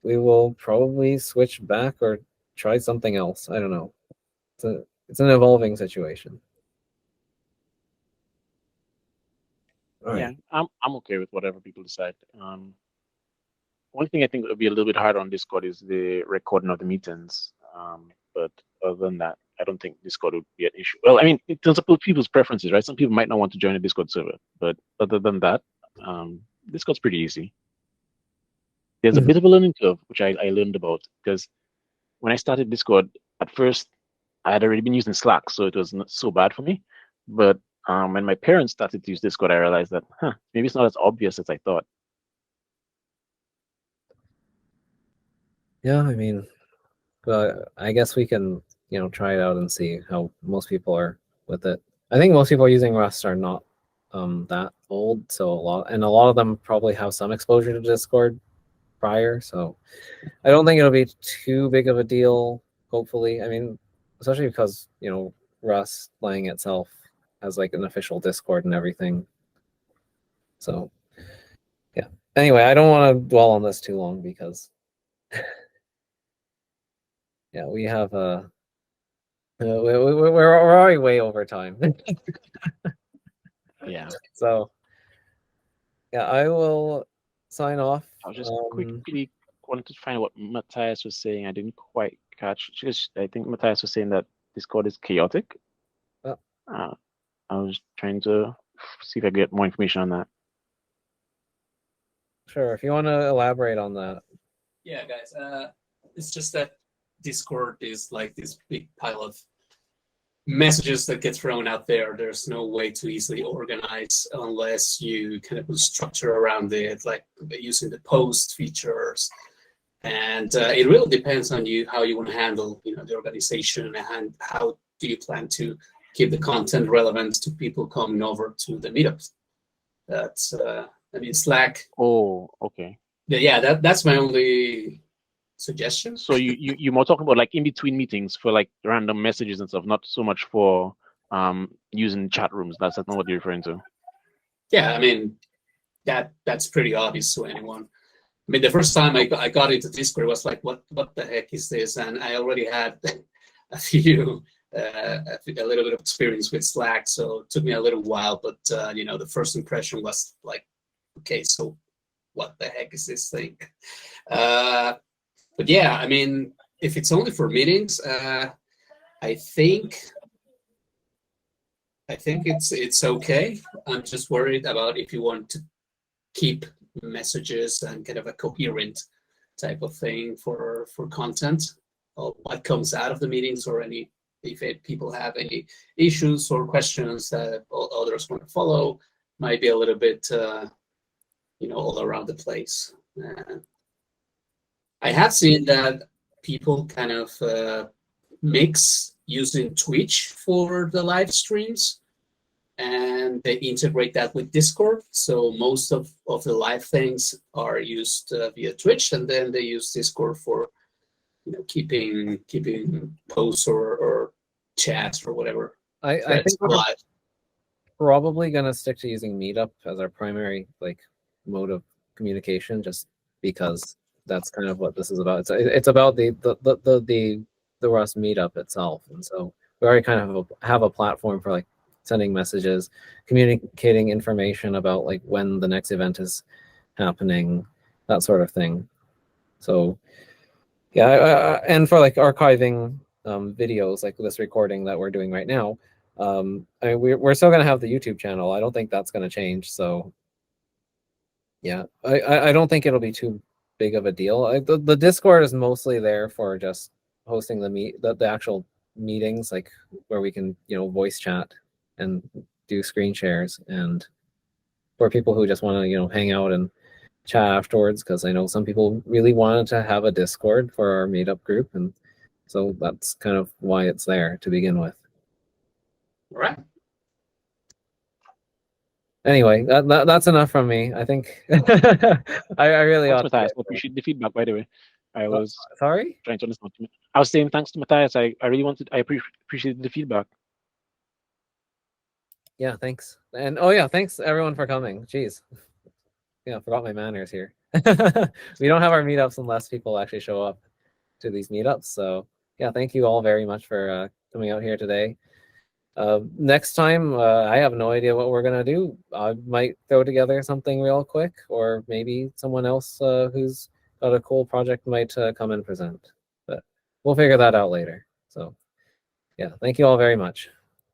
we will probably switch back or try something else. I don't know. It's an evolving situation. All right. Yeah, I'm okay with whatever people decide. One thing I think would be a little bit hard on Discord is the recording of the meetings. But other than that, I don't think Discord would be an issue. Well, I mean, it turns up people's preferences, right? Some people might not want to join a Discord server, but other than that, Discord's pretty easy. There's a bit of a learning curve, which I learned about, because when I started Discord, at first I had already been using Slack, so it was not so bad for me. But when my parents started to use Discord, I realized that maybe it's not as obvious as I thought. Yeah, I mean, but I guess we can, try it out and see how most people are with it. I think most people using Rust are not that old, so a lot of them probably have some exposure to Discord prior. So I don't think it'll be too big of a deal. Hopefully, I mean, especially because Rust playing itself has like an official Discord and everything. So yeah. Anyway, I don't want to dwell on this too long because yeah, we have we're already way over time. Yeah. So yeah, I will sign off. I was just quickly wanted to find what Matthias was saying. I didn't quite catch. Just, I think Matthias was saying that Discord is chaotic. Oh. I was trying to see if I get more information on that. Sure, if you want to elaborate on that. Yeah, guys. It's just that Discord is like this big pile of messages that get thrown out there. There's no way to easily organize unless you kind of put structure around it, like using the post features. And it really depends on you how you want to handle, the organization, and how do you plan to keep the content relevant to people coming over to the meetups. That's Slack. Oh, okay. Yeah, that's my only suggestion. So you more talking about like in between meetings for like random messages and stuff, not so much for using chat rooms. That's not what you're referring to. Yeah, I mean that's pretty obvious to anyone. I mean, the first time I got into Discord, it was like, what the heck is this? And I already had a little bit of experience with Slack, so it took me a little while. But the first impression was like, okay, so what the heck is this thing? But yeah, I mean, if it's only for meetings, I think it's okay. I'm just worried about if you want to keep messages and kind of a coherent type of thing for content, or what comes out of the meetings, or if people have any issues or questions that others want to follow, might be a little bit all around the place. I have seen that people kind of mix using Twitch for the live streams, and they integrate that with Discord. So most of the live things are used via Twitch, and then they use Discord for keeping posts or chats or whatever. I think we're probably gonna stick to using Meetup as our primary mode of communication, just because that's kind of what this is about. It's about the Rust Meetup itself, and so we already kind of have a platform for sending messages, communicating information about when the next event is happening, that sort of thing. So yeah, and for archiving videos like this recording that we're doing right now, I mean, we're still gonna have the YouTube channel. I don't think that's gonna change. So yeah, I don't think it'll be too big of a deal. The Discord is mostly there for just hosting the actual meetings, where we can voice chat and do screen shares, and for people who just want to hang out and chat afterwards, because I know some people really wanted to have a Discord for our meetup group, and so that's kind of why it's there to begin with. All right. Anyway, that's enough from me. I think I really Thanks, ought Matthias. to I appreciate the feedback, by the way. I was sorry? trying to understand. I was saying thanks to Matthias. I appreciated the feedback. Yeah, thanks. And oh yeah, thanks everyone for coming. Jeez. Yeah, I forgot my manners here. We don't have our meetups unless people actually show up to these meetups. So yeah, thank you all very much for coming out here today. Next time, I have no idea what we're gonna do. I might throw together something real quick, or maybe someone else who's got a cool project might come and present. But we'll figure that out later. So yeah, thank you all very much.